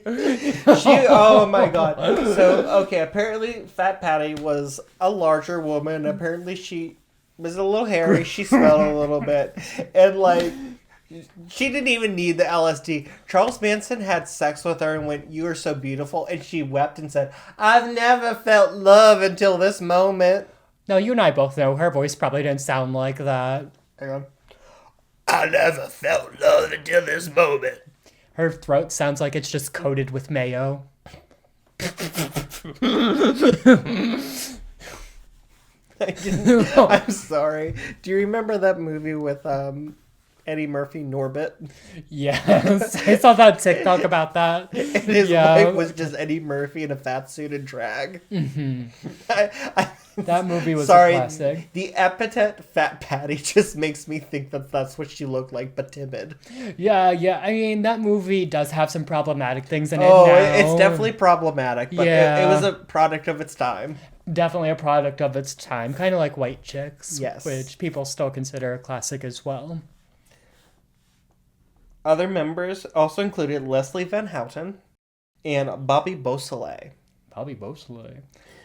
A: Oh my god. So, okay, apparently Fat Patty was a larger woman. Apparently she was a little hairy. She smelled a little bit. And, like, she didn't even need the LSD. Charles Manson had sex with her and went, "You are so beautiful." And she wept and said, "I've never felt love until this moment."
B: No, you and I both know her voice probably didn't sound like that.
A: Hang on. "I never felt love until this moment."
B: Her throat sounds like it's just coated with mayo.
A: I'm sorry. Do you remember that movie with Eddie Murphy, Norbit?
B: Yes. I saw that TikTok about that.
A: And his wife was just Eddie Murphy in a fat suit and drag.
B: That movie was a classic.
A: The epithet Fat Patty just makes me think that that's what she looked like, but timid.
B: Yeah. I mean, that movie does have some problematic things in it
A: now.
B: It's
A: definitely problematic, but it was a product of its time.
B: Definitely a product of its time. Kind of like White Chicks,
A: yes,
B: which people still consider a classic as well.
A: Other members also included Leslie Van Houten and Bobby Beausoleil.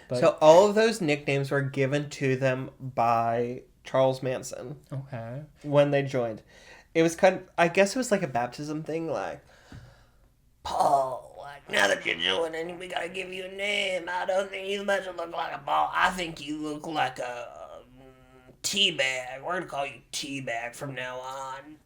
B: But...
A: So all of those nicknames were given to them by Charles Manson.
B: Okay.
A: When they joined. It was I guess it was like a baptism thing, like, "Paul, like, now that you're joining, we gotta give you a name. I don't think you much look like a ball. I think you look like a teabag. We're gonna call you Teabag from now on."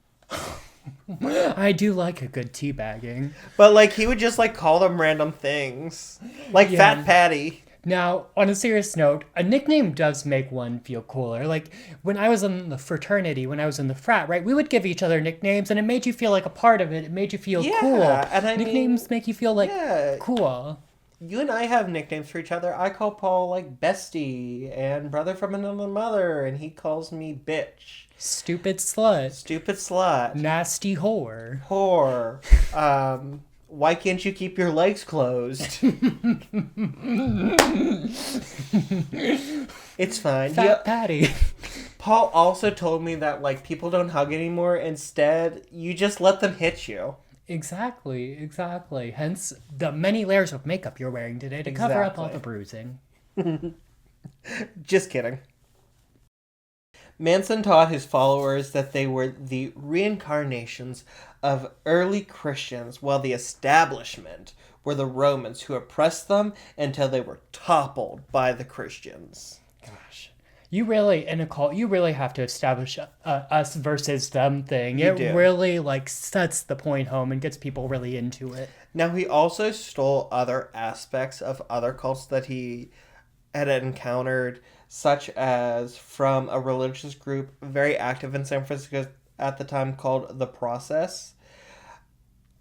B: I do like a good teabagging.
A: But, like, he would just, like, call them random things. Like Fat Patty.
B: Now, on a serious note, a nickname does make one feel cooler. Like, when I was in the fraternity, when I was in the frat, right, we would give each other nicknames, and it made you feel like a part of it. It made you feel cool. And nicknames make you feel, like, cool.
A: You and I have nicknames for each other. I call Paul, like, Bestie and Brother from Another Mother, and he calls me Bitch.
B: Stupid slut. Nasty whore.
A: Why can't you keep your legs closed? It's fine.
B: Fat Patty.
A: Paul also told me that, like, people don't hug anymore. Instead, you just let them hit you.
B: Exactly. Hence the many layers of makeup you're wearing today to cover up all the bruising.
A: Just kidding. Manson taught his followers that they were the reincarnations of early Christians, while the establishment were the Romans who oppressed them until they were toppled by the Christians.
B: Gosh. You really, in a cult, you really have to establish a us versus them thing. It really, like, sets the point home and gets people really into it.
A: Now, he also stole other aspects of other cults that he had encountered, such as from a religious group very active in San Francisco at the time called The Process.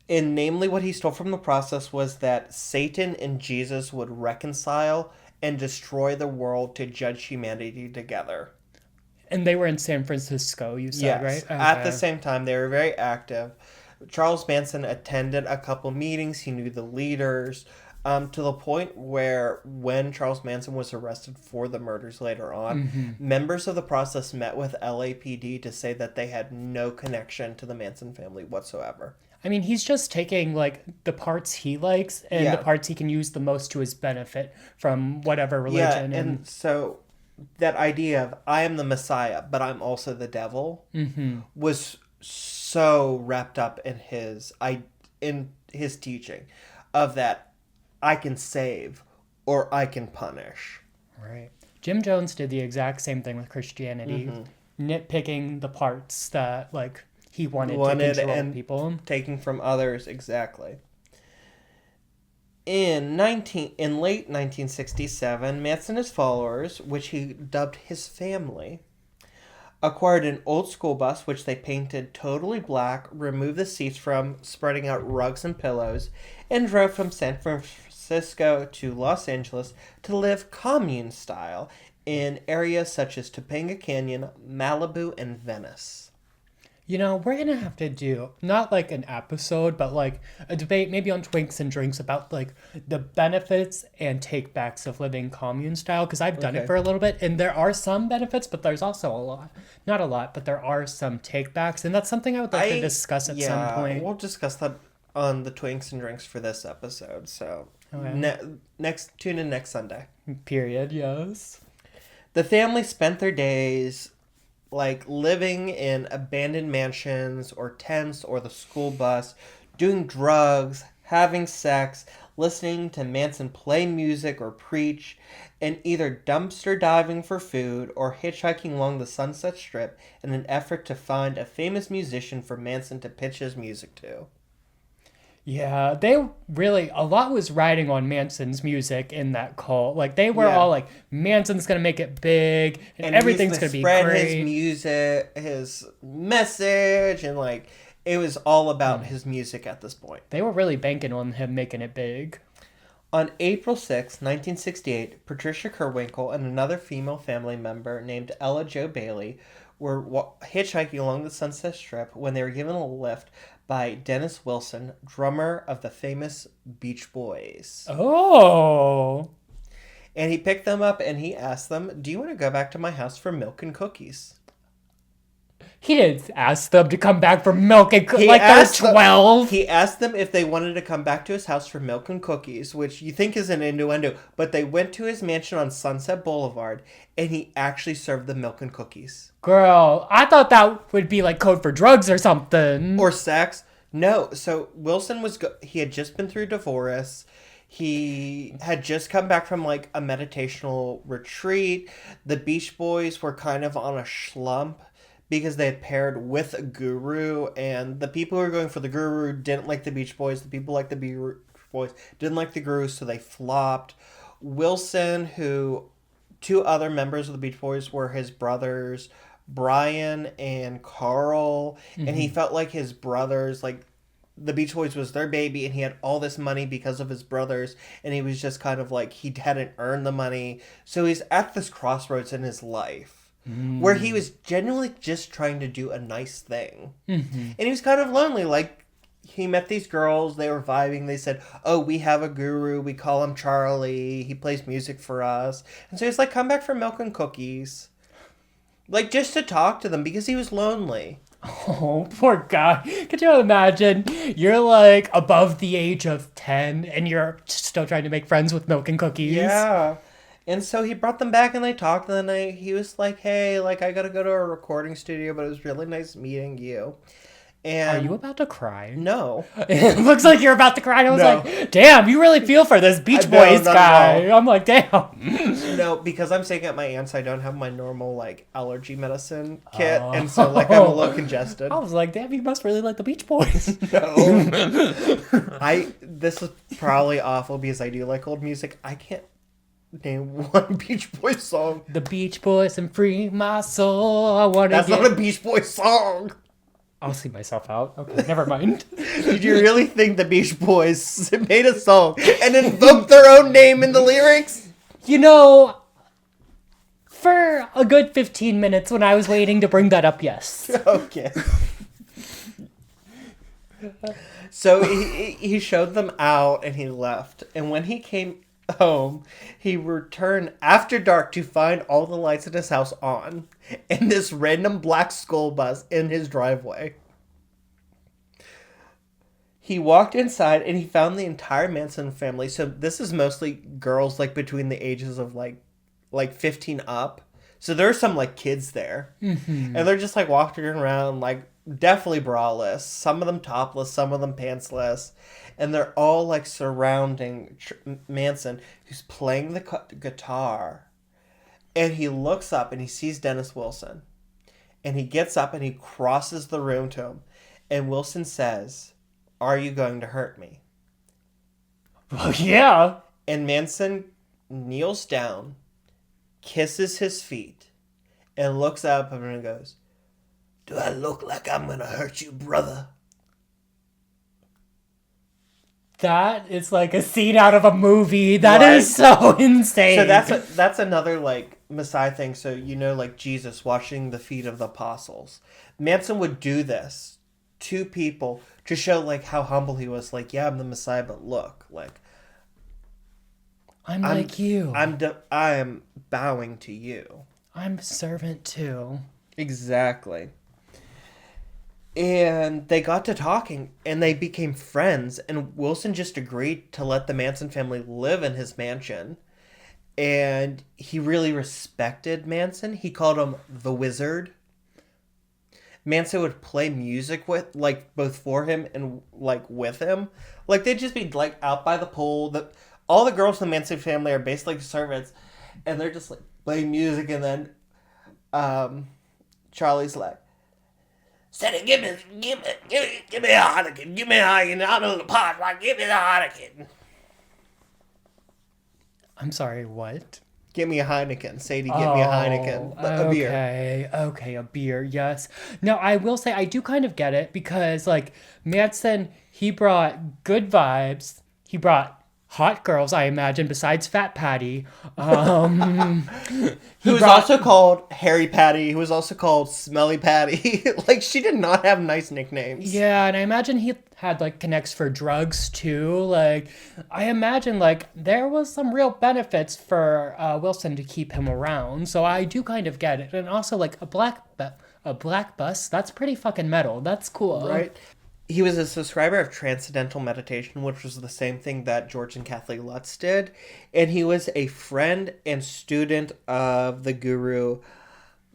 A: And namely, what he stole from The Process was that Satan and Jesus would reconcile and destroy the world to judge humanity together.
B: And they were in San Francisco, you said, right? Okay.
A: At the same time, they were very active. Charles Manson attended a couple meetings. He knew the leaders, to the point where when Charles Manson was arrested for the murders later on, members of the process met with LAPD to say that they had no connection to the Manson family whatsoever.
B: I mean, he's just taking, like, the parts he likes and the parts he can use the most to his benefit from whatever religion.
A: Yeah, and so that idea of, I am the Messiah, but I'm also the devil, was so wrapped up in his teaching of that I can save or I can punish.
B: Right. Jim Jones did the exact same thing with Christianity, nitpicking the parts that, like, he wanted to control and people.
A: Taking from others, exactly. In late 1967, Manson and his followers, which he dubbed his family, acquired an old school bus which they painted totally black, removed the seats from, spreading out rugs and pillows, and drove from San Francisco to Los Angeles to live commune style in areas such as Topanga Canyon, Malibu, and Venice.
B: You know, we're going to have to do, not like an episode, but like a debate maybe on Twinks and Drinks about like the benefits and takebacks of living commune style, because I've done it for a little bit, and there are some benefits, but there's also a lot. Not a lot, but there are some takebacks, and that's something I would like to discuss at some point.
A: We'll discuss that on the Twinks and Drinks for this episode, so tune in next Sunday.
B: Period, yes.
A: The family spent their days like living in abandoned mansions or tents or the school bus, doing drugs, having sex, listening to Manson play music or preach, and either dumpster diving for food or hitchhiking along the Sunset Strip in an effort to find a famous musician for Manson to pitch his music to.
B: Yeah, they really, a lot was riding on Manson's music in that cult. Like, they were all like, Manson's going to make it big, and everything's going to be great.
A: Spread his music, his message, and like, it was all about his music at this point.
B: They were really banking on him making it big.
A: On April 6, 1968, Patricia Kerwinkle and another female family member named Ella Jo Bailey were hitchhiking along the Sunset Strip when they were given a lift by Dennis Wilson, drummer of the famous Beach Boys.
B: Oh!
A: And he picked them up and he asked them, "Do you want to go back to my house for milk and cookies?"
B: He didn't ask them to come back for milk and cookies like they're 12.
A: He asked them if they wanted to come back to his house for milk and cookies, which you think is an innuendo, but they went to his mansion on Sunset Boulevard, and he actually served them milk and cookies.
B: Girl, I thought that would be like code for drugs or something.
A: Or sex. No, so Wilson he had just been through divorce. He had just come back from like a meditational retreat. The Beach Boys were kind of on a slump because they had paired with a guru, and the people who were going for the guru didn't like the Beach Boys. The people like the Beach Boys didn't like the guru, so they flopped. Wilson, two other members of the Beach Boys were his brothers, Brian and Carl, and he felt like his brothers, like, the Beach Boys was their baby, and he had all this money because of his brothers, and he was just kind of like, he hadn't earned the money. So he's at this crossroads in his life where he was genuinely just trying to do a nice thing. And he was kind of lonely. Like, he met these girls, they were vibing, they said, "Oh, we have a guru, we call him Charlie, he plays music for us." And so he's like, "Come back for milk and cookies." Like, just to talk to them because he was lonely.
B: Oh, poor guy. Could you imagine? You're like above the age of 10 and you're still trying to make friends with milk and cookies.
A: Yeah. And so he brought them back and they talked, and then he was like, hey, like, I gotta go to a recording studio, but it was really nice meeting you. And
B: Are you about to cry?
A: No.
B: It looks like you're about to cry. And I was
A: No.
B: like, damn, you really feel for this Beach
A: No,
B: Boys
A: not at
B: guy.
A: all.
B: I'm like, damn.
A: No, because I'm staying at my aunt's, I don't have my normal, like, allergy medicine kit, and so, like, I'm a little congested.
B: I was like, damn, you must really like the Beach Boys.
A: No. This is probably awful because I do like old music. I can't name one Beach Boys song.
B: The Beach Boys and Free My Soul. I want to
A: That's not a Beach Boys song.
B: I'll see myself out. Okay, never mind.
A: Did you really think the Beach Boys made a song and invoked their own name in the lyrics?
B: You know, for a good 15 minutes when I was waiting to bring that up, yes.
A: Okay. So he showed them out and he left. And when he came home, he returned after dark to find all the lights in his house on and this random black school bus in his driveway. He walked inside and he found the entire Manson family. So this is mostly girls like between the ages of like 15 up. So there's some like kids there. Mm-hmm. And they're just like walking around like definitely braless. Some of them topless, some of them pantsless. And they're all like surrounding Manson, who's playing the guitar. And he looks up and he sees Dennis Wilson. And he gets up and he crosses the room to him. And Wilson says, "Are you going to hurt me?"
B: Well, yeah.
A: And Manson kneels down, kisses his feet, and looks up and goes, "Do I look like I'm going to hurt you, brother?"
B: That is like a scene out of a movie. That
A: Right?
B: is so insane.
A: So that's another like Messiah thing. So like Jesus washing the feet of the apostles. Manson would do this to people to show like how humble he was. Like, yeah, I'm the Messiah, but look, like
B: I'm like you.
A: I am bowing to you.
B: I'm a servant too.
A: Exactly. And they got to talking, and they became friends, and Wilson just agreed to let the Manson family live in his mansion. And he really respected Manson. He called him the Wizard. Manson would play music with, like, both for him and, like, with him. Like, they'd just be, like, out by the pool. All the girls in the Manson family are basically servants, and they're just, like, playing music, and then Charlie's like, "Sonny, give me a Heineken. Give me a Heineken. Out of the pot. Like, give me the Heineken."
B: I'm sorry, what?
A: Give me a Heineken. Sadie, give me a Heineken. A beer.
B: Okay, a beer, yes. Now, I will say, I do kind of get it, because, like, Manson, he brought good vibes. He brought hot girls, I imagine, besides Fat Patty.
A: Who was also called Hairy Patty. Who was also called Smelly Patty. Like, she did not have nice nicknames.
B: Yeah, and I imagine he had, like, connects for drugs, too. Like, I imagine, like, there was some real benefits for Wilson to keep him around. So I do kind of get it. And also, like, a black bus, that's pretty fucking metal. That's cool.
A: Right? He was a subscriber of Transcendental Meditation, which was the same thing that George and Kathleen Lutz did. And he was a friend and student of the guru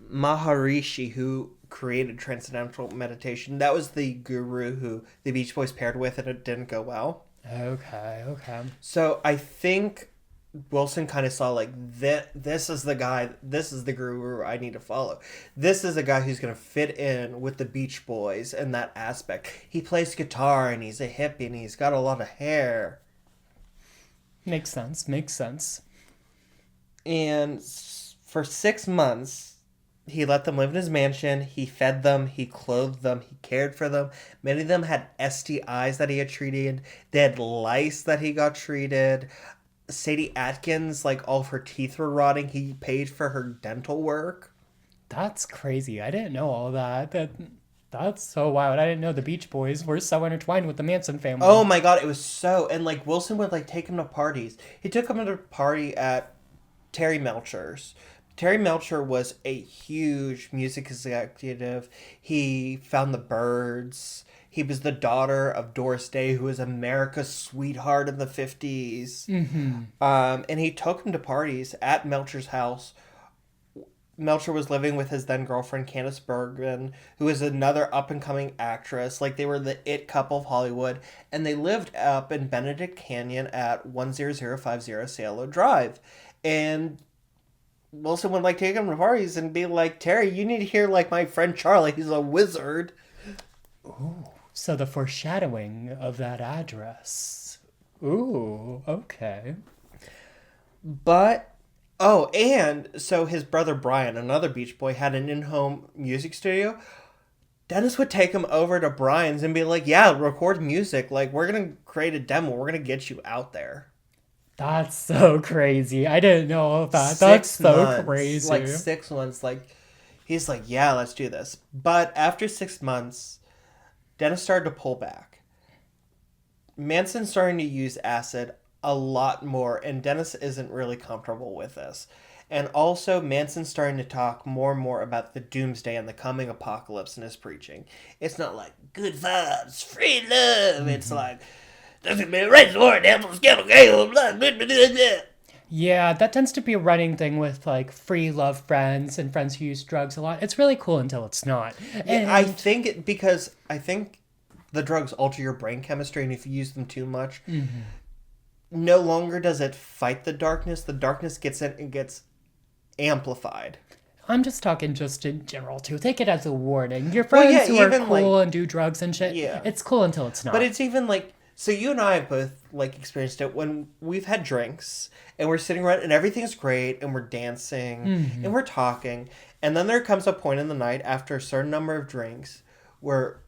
A: Maharishi, who created Transcendental Meditation. That was the guru who the Beach Boys paired with, and it didn't go well.
B: Okay.
A: So I think Wilson kind of saw, like, this is the guy, this is the guru I need to follow. This is a guy who's going to fit in with the Beach Boys in that aspect. He plays guitar, and he's a hippie, and he's got a lot of hair.
B: Makes sense.
A: And for 6 months, he let them live in his mansion. He fed them, he clothed them, he cared for them. Many of them had STIs that he had treated. They had lice that he got treated. Sadie Atkins, like, all of her teeth were rotting. He paid for her dental work.
B: That's crazy. I didn't know all that. That's so wild. I didn't know the Beach Boys were so intertwined with the Manson family.
A: Oh my god, it was so... And, like, Wilson would, like, take him to parties. He took him to a party at Terry Melcher's Terry Melcher was a huge music executive. He found the Byrds. He was the daughter of Doris Day, who was America's sweetheart in the 50s. And he took him to parties at Melcher's house. Melcher was living with his then girlfriend, Candice Bergen, who is another up-and-coming actress. Like, they were the it couple of Hollywood. And they lived up in Benedict Canyon at 10050 Cielo Drive. And Wilson would, like, take him to parties and be like, Terry, you need to hear, like, my friend Charlie. He's a wizard.
B: Ooh, so the foreshadowing of that address. Ooh, okay.
A: But... Oh, and so his brother Brian, another Beach Boy, had an in-home music studio. Dennis would take him over to Brian's and be like, yeah, record music. Like, we're going to create a demo. We're going to get you out there.
B: That's so crazy. I didn't know that. That's so crazy.
A: Like 6 months. Like, he's like, yeah, let's do this. But after 6 months, Dennis started to pull back. Manson's starting to use acid a lot more, and Dennis isn't really comfortable with this. And also, Manson's starting to talk more and more about the doomsday and the coming apocalypse in his preaching. It's not like, good vibes, free love. It's like, raise the Lord, devil, skeleton, blah, blah, blah, blah.
B: Yeah, that tends to be a running thing with, like, free love friends and friends who use drugs a lot. It's really cool until it's not. And
A: I think the drugs alter your brain chemistry, and if you use them too much, no longer does it fight the darkness gets in and gets amplified.
B: I'm just talking just in general, too. Take it as a warning. Your friends who are cool and do drugs and shit, it's cool until it's not.
A: But it's even like, so you and I have both, like, experienced it when we've had drinks and we're sitting around and everything's great and we're dancing and we're talking. And then there comes a point in the night after a certain number of drinks where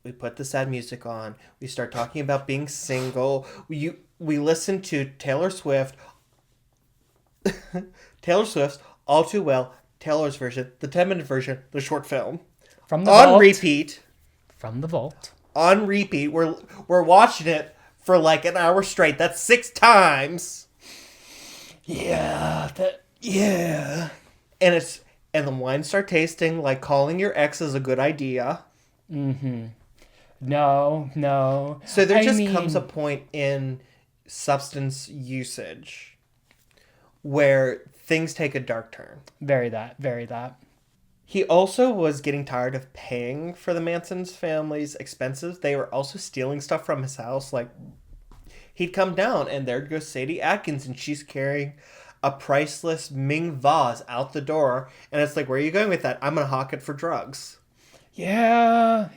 A: we put the sad music on. We start talking about being single. We listen to Taylor Swift's All Too Well, Taylor's version, the 10-minute version, the short film.
B: From the vault.
A: On repeat.
B: From the vault.
A: On repeat. We're watching it for like an hour straight. That's 6 times.
B: Yeah.
A: And the wines start tasting like calling your ex is a good idea.
B: No.
A: So there comes a point in substance usage where things take a dark turn.
B: Very that.
A: He also was getting tired of paying for the Manson's family's expenses. They were also stealing stuff from his house. Like, he'd come down and there'd go Sadie Atkins and she's carrying a priceless Ming vase out the door. And it's like, where are you going with that? I'm going to hawk it for drugs.
B: Yeah.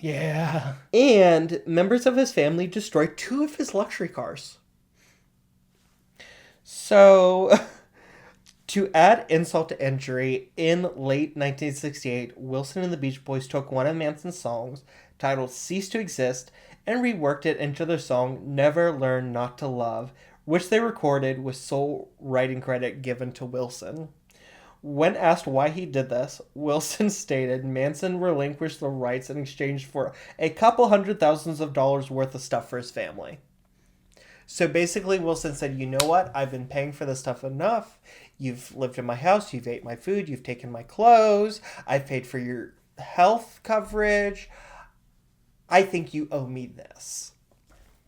A: And members of his family destroyed 2 of his luxury cars. So, to add insult to injury, in late 1968, Wilson and the Beach Boys took one of Manson's songs, titled Cease to Exist, and reworked it into their song Never Learn Not to Love, which they recorded with sole writing credit given to Wilson. When asked why he did this, Wilson stated Manson relinquished the rights in exchange for a couple $100,000s worth of stuff for his family. So basically, Wilson said, you know what? I've been paying for this stuff enough. You've lived in my house. You've ate my food. You've taken my clothes. I've paid for your health coverage. I think you owe me this.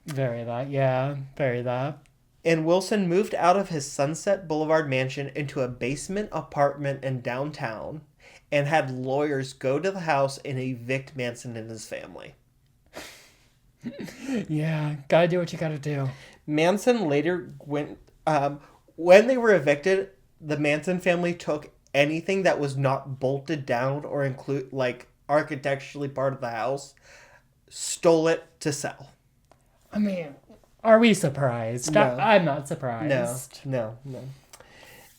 B: Very that.
A: And Wilson moved out of his Sunset Boulevard mansion into a basement apartment in downtown and had lawyers go to the house and evict Manson and his family.
B: Yeah, gotta do what you gotta do.
A: Manson later went... when they were evicted, the Manson family took anything that was not bolted down or include like architecturally part of the house, stole it to sell.
B: I mean, are we surprised?
A: No.
B: I'm not surprised.
A: No.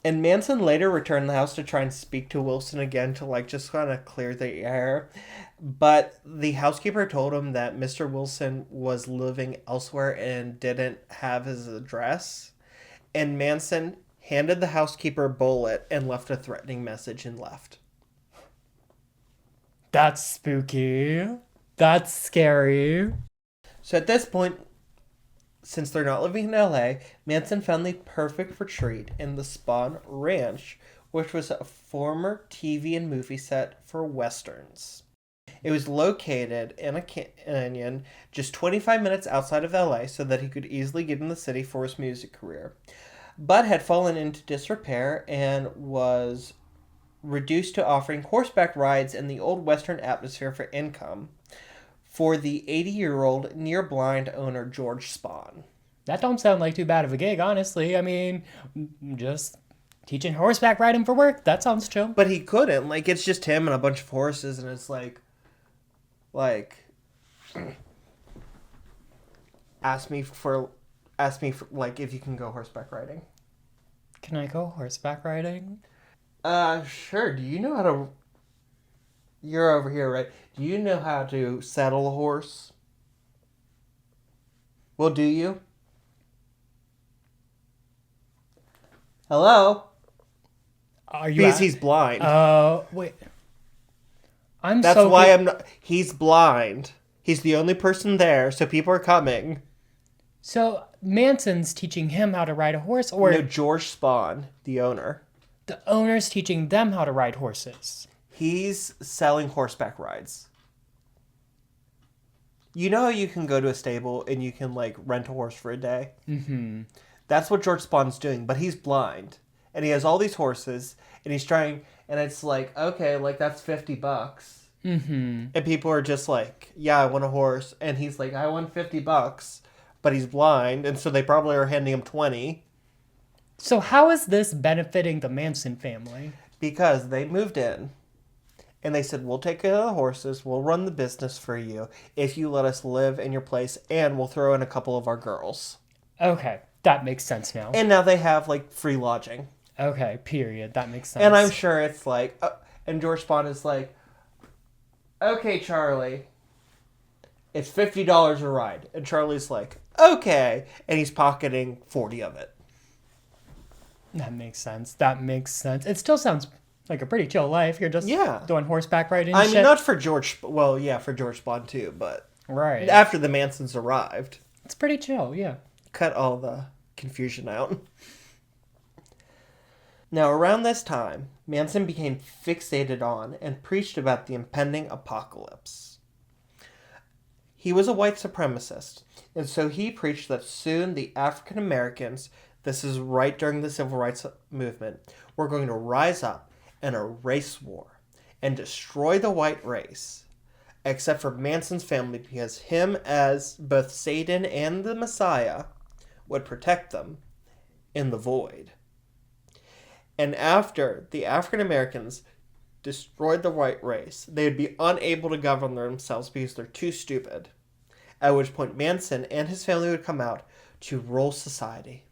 A: And Manson later returned the house to try and speak to Wilson again to like just kind of clear the air. But the housekeeper told him that Mr. Wilson was living elsewhere and didn't have his address. And Manson handed the housekeeper a bullet and left a threatening message and left.
B: That's spooky. That's scary.
A: So at this point, since they're not living in LA, Manson found the perfect retreat in the Spawn Ranch, which was a former TV and movie set for westerns. It was located in a canyon just 25 minutes outside of LA so that he could easily get in the city for his music career, but had fallen into disrepair and was reduced to offering horseback rides in the old western atmosphere for income for the 80-year-old near-blind owner George Spahn.
B: That don't sound like too bad of a gig, honestly. I mean, just teaching horseback riding for work, that sounds chill.
A: But he couldn't. Like, it's just him and a bunch of horses, and it's like, ask me for, like, if you can go horseback riding.
B: Can I go horseback riding?
A: Sure. Do you know how to... You're over here, right? Do you know how to saddle a horse? Well, do you? Hello?
B: Are you
A: Because he's blind.
B: Wait.
A: That's why I'm not... He's blind. He's the only person there, so people are coming.
B: So, Manson's teaching him how to ride a horse, or...
A: No, George Spahn, the owner.
B: The owner's teaching them how to ride horses.
A: He's selling horseback rides. You know how you can go to a stable and you can, like, rent a horse for a day?
B: Mm-hmm.
A: That's what George Spawn's doing, but he's blind. And he has all these horses, and he's trying... And it's like, okay, like, that's $50.
B: Mm-hmm.
A: And people are just like, yeah, I want a horse. And he's like, I want $50. But he's blind, and so they probably are handing him 20.
B: So how is this benefiting the Manson family?
A: Because they moved in. And they said, we'll take care of the horses, we'll run the business for you, if you let us live in your place, and we'll throw in a couple of our girls.
B: Okay, that makes sense now.
A: And now they have, like, free lodging.
B: Okay, period. That makes sense.
A: And I'm sure it's like... and George Spahn is like, okay, Charlie, it's $50 a ride. And Charlie's like, okay. And he's pocketing 40 of it.
B: That makes sense. It still sounds like a pretty chill life. You're just doing horseback riding and
A: I
B: shit.
A: mean, not for George... Well, yeah, for George Spahn too, but...
B: Right.
A: After the Mansons arrived.
B: It's pretty chill, yeah.
A: Cut all the confusion out. Now, around this time, Manson became fixated on and preached about the impending apocalypse. He was a white supremacist, and so he preached that soon the African Americans, this is right during the Civil Rights Movement, were going to rise up in a race war and destroy the white race, except for Manson's family, because him as both Satan and the Messiah would protect them in the void. And after the African Americans destroyed the white race, they would be unable to govern themselves because they're too stupid. At which point Manson and his family would come out to rule society.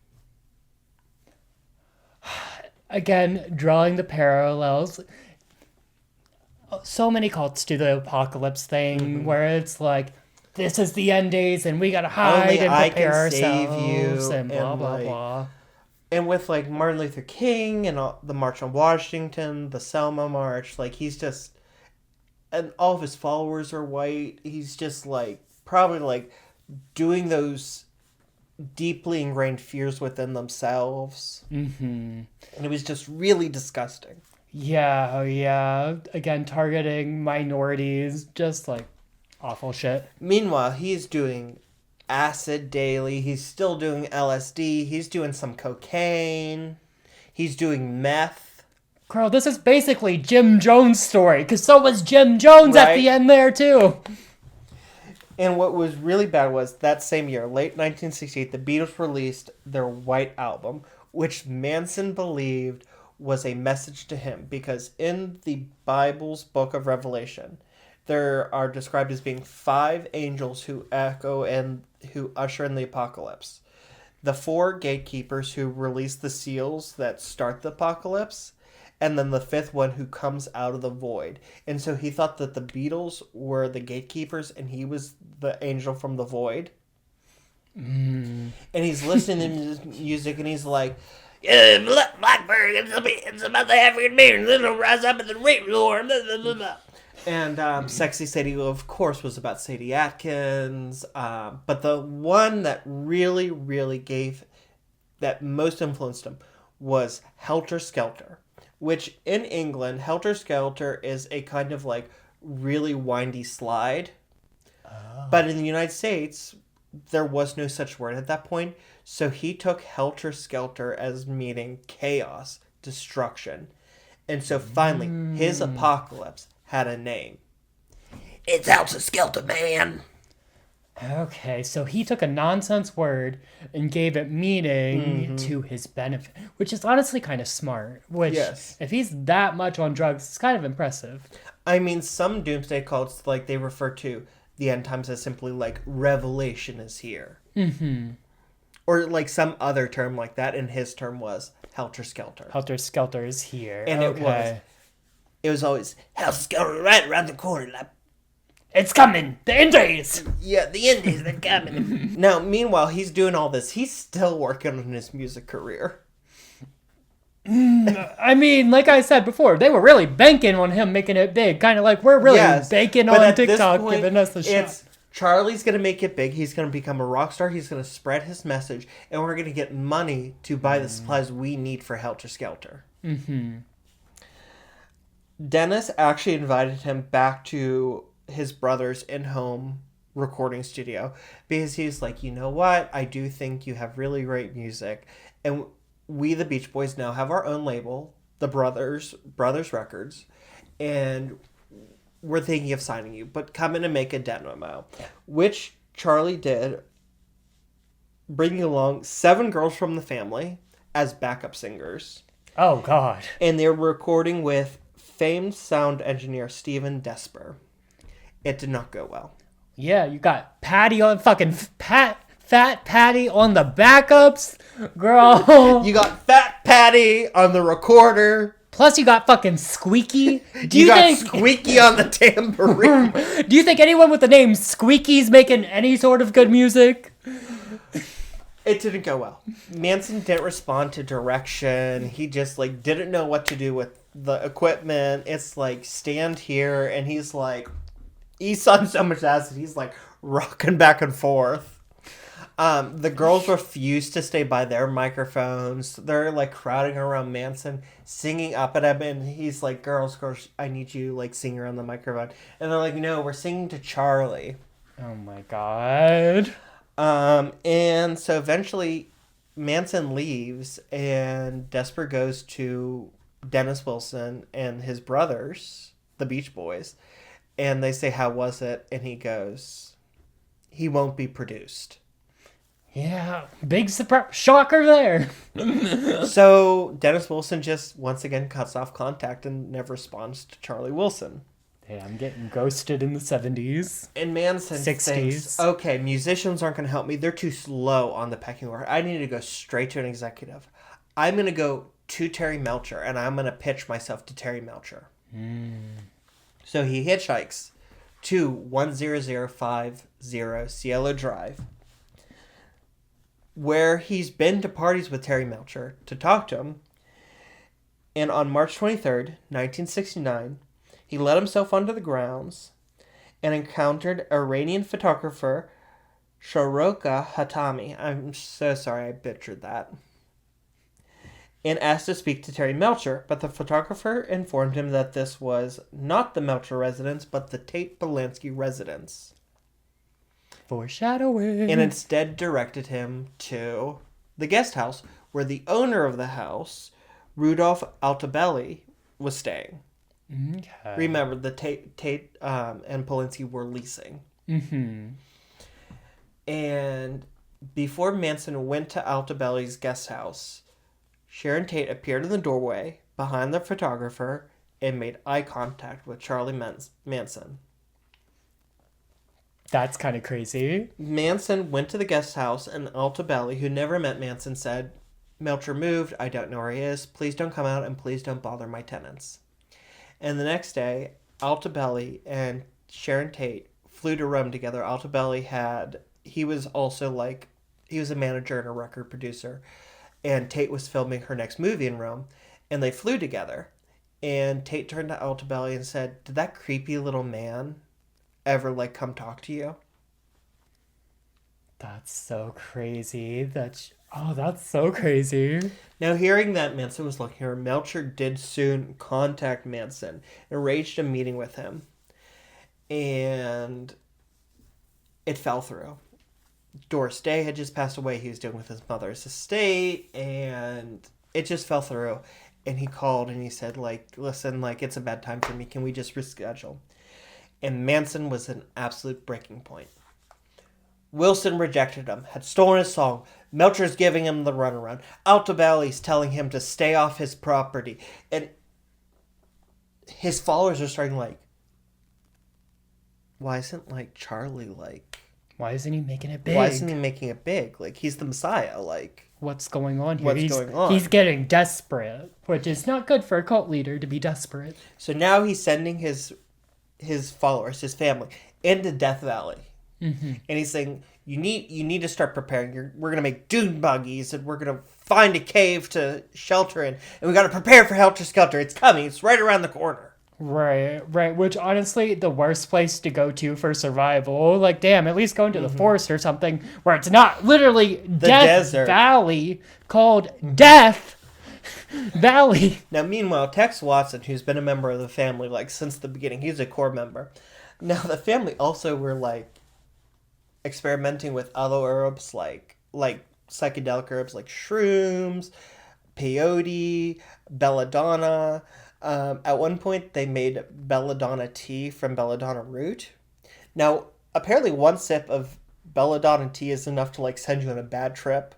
B: Again, drawing the parallels. So many cults do the apocalypse thing where it's like, this is the end days and we gotta hide
A: Only
B: and
A: I
B: prepare
A: can
B: ourselves
A: save you,
B: and blah,
A: and,
B: blah,
A: like,
B: blah.
A: And with, like, Martin Luther King and the March on Washington, the Selma March, like, he's just... And all of his followers are white. He's just, like, probably, like, doing those deeply ingrained fears within themselves.
B: Mm-hmm.
A: And it was just really disgusting.
B: Yeah. Again, targeting minorities, just, like, awful shit.
A: Meanwhile, he's doing acid daily. He's still doing LSD. He's doing some cocaine. He's doing meth.
B: Carl, this is basically Jim Jones' story, because so was Jim Jones at the end there, too.
A: And what was really bad was that same year, late 1968, the Beatles released their White Album, which Manson believed was a message to him, because in the Bible's book of Revelation, there are described as being 5 angels who echo and who usher in the apocalypse. The 4 gatekeepers who release the seals that start the apocalypse, and then the 5th one who comes out of the void. And so he thought that the Beatles were the gatekeepers and he was the angel from the void. And he's listening to his music and he's like, yeah, Blackbird, it's about the African Americans, it'll rise up in the rape war. And Sexy Sadie, of course, was about Sadie Atkins. But the one that really, really that most influenced him was Helter, Skelter, which in England, Helter Skelter is a kind of like really windy slide. Oh. But in the United States, there was no such word at that point. So he took Helter Skelter as meaning chaos, destruction. And so finally, his apocalypse had a name. It's Helter Skelter, man.
B: Okay, so he took a nonsense word and gave it meaning to his benefit, which is honestly kind of smart. Which, if he's that much on drugs, it's kind of impressive.
A: I mean, some doomsday cults, like, they refer to the end times as simply, like, revelation is here. Mm-hmm. Or, like, some other term like that, and his term was Helter Skelter.
B: Helter Skelter is here.
A: And it was always, Helter Skelter right around the corner, like,
B: it's coming! The end days!
A: Yeah, the end days, they're coming. Now, meanwhile, he's doing all this. He's still working on his music career.
B: I mean, like I said before, they were really banking on him making it big. Kind of like we're really banking on TikTok giving us the shot.
A: Charlie's going to make it big. He's going to become a rock star. He's going to spread his message. And we're going to get money to buy the supplies we need for Helter Skelter. Mm-hmm. Dennis actually invited him back to his brother's in-home recording studio because he's like, you know what? I do think you have really great music. And we, the Beach Boys, now have our own label, the Brothers Records. And we're thinking of signing you, but come in and make a demo, which Charlie did, bringing along 7 girls from the family as backup singers.
B: Oh, God. And
A: they were recording with famed sound engineer Steven Desper. It did not go well.
B: Yeah, you got Patty on fucking Fat Patty on the backups, girl.
A: You got Fat Patty on the recorder.
B: Plus, you got fucking Squeaky.
A: You got Squeaky on the tambourine.
B: Do you think anyone with the name Squeaky's making any sort of good music?
A: It didn't go well. Manson didn't respond to direction. He just, like, didn't know what to do with the equipment. It's like, stand here, and he's like, he's on so much acid, he's like rocking back and forth. The girls refuse to stay by their microphones. They're like crowding around Manson, singing up at him, and he's like, girls, I need you, like, singing around the microphone. And they're like, no, we're singing to Charlie.
B: Oh my God.
A: And so eventually Manson leaves, and Desper goes to Dennis Wilson and his brothers, the Beach Boys. And they say, how was it? And he goes, he won't be produced.
B: Yeah, big surprise. Shocker there.
A: So Dennis Wilson just once again cuts off contact and never responds to Charlie Wilson.
B: Hey, I'm getting ghosted in the 70s.
A: And Manson 60s. Thinks, okay, musicians aren't going to help me. They're too slow on the pecking order. I need to go straight to an executive. I'm going to go to Terry Melcher, and I'm going to pitch myself to Terry Melcher. So he hitchhikes to 10050 Cielo Drive, where he's been to parties with Terry Melcher to talk to him. And on March 23rd, 1969, he let himself onto the grounds and encountered Iranian photographer Sharoka Hatami. I'm so sorry I butchered that. And asked to speak to Terry Melcher, but the photographer informed him that this was not the Melcher residence, but the Tate Polanski residence.
B: Foreshadowing.
A: And instead directed him to the guest house, where the owner of the house, Rudolph Altobelli, was staying. Okay. Remember, the Tate and Polanski were leasing. Mm-hmm. And before Manson went to Altobelli's guest house, Sharon Tate appeared in the doorway behind the photographer and made eye contact with Charlie Manson.
B: That's kind of crazy.
A: Manson went to the guest house, and Altobelli, who never met Manson, said, Melcher moved. I don't know where he is. Please don't come out, and please don't bother my tenants. And the next day, Altobelli and Sharon Tate flew to Rome together. He was a manager and a record producer. And Tate was filming her next movie in Rome. And they flew together. And Tate turned to Altobelli and said, did that creepy little man ever, come talk to you?
B: That's so crazy. That's so crazy.
A: Now, hearing that Manson was looking here, Melcher did soon contact Manson and arranged a meeting with him. And it fell through. Doris Day had just passed away. He was dealing with his mother's estate, and it just fell through. And he called and he said, like, listen, like, it's a bad time for me. Can we just reschedule? And Manson was an absolute breaking point. Wilson rejected him, had stolen his song. Melcher's giving him the runaround. Altobelli's telling him to stay off his property. And his followers are starting like, why isn't, like, Charlie, like...
B: Why isn't he making it big?
A: Why isn't he making it big? Like, he's the Messiah, like...
B: What's going on here?
A: What's going on?
B: He's getting desperate, which is not good for a cult leader to be desperate.
A: So now he's sending his followers, his family, into Death Valley.
B: Mm-hmm.
A: And he's saying, you need to start preparing. We're going to make dune buggies, and we're going to find a cave to shelter in. And we got to prepare for Helter Skelter. It's coming. It's right around the corner.
B: Right. Which, honestly, the worst place to go to for survival. Like, damn, at least go into the forest or something where it's not literally Death
A: desert.
B: Valley called Death Valley.
A: Now, meanwhile, Tex Watson, who's been a member of the family, like, since the beginning, he's a core member. Now, the family also were, like, experimenting with other herbs, like psychedelic herbs, like shrooms, peyote, belladonna. At one point, they made belladonna tea from belladonna root. Now, apparently one sip of belladonna tea is enough to, like, send you on a bad trip.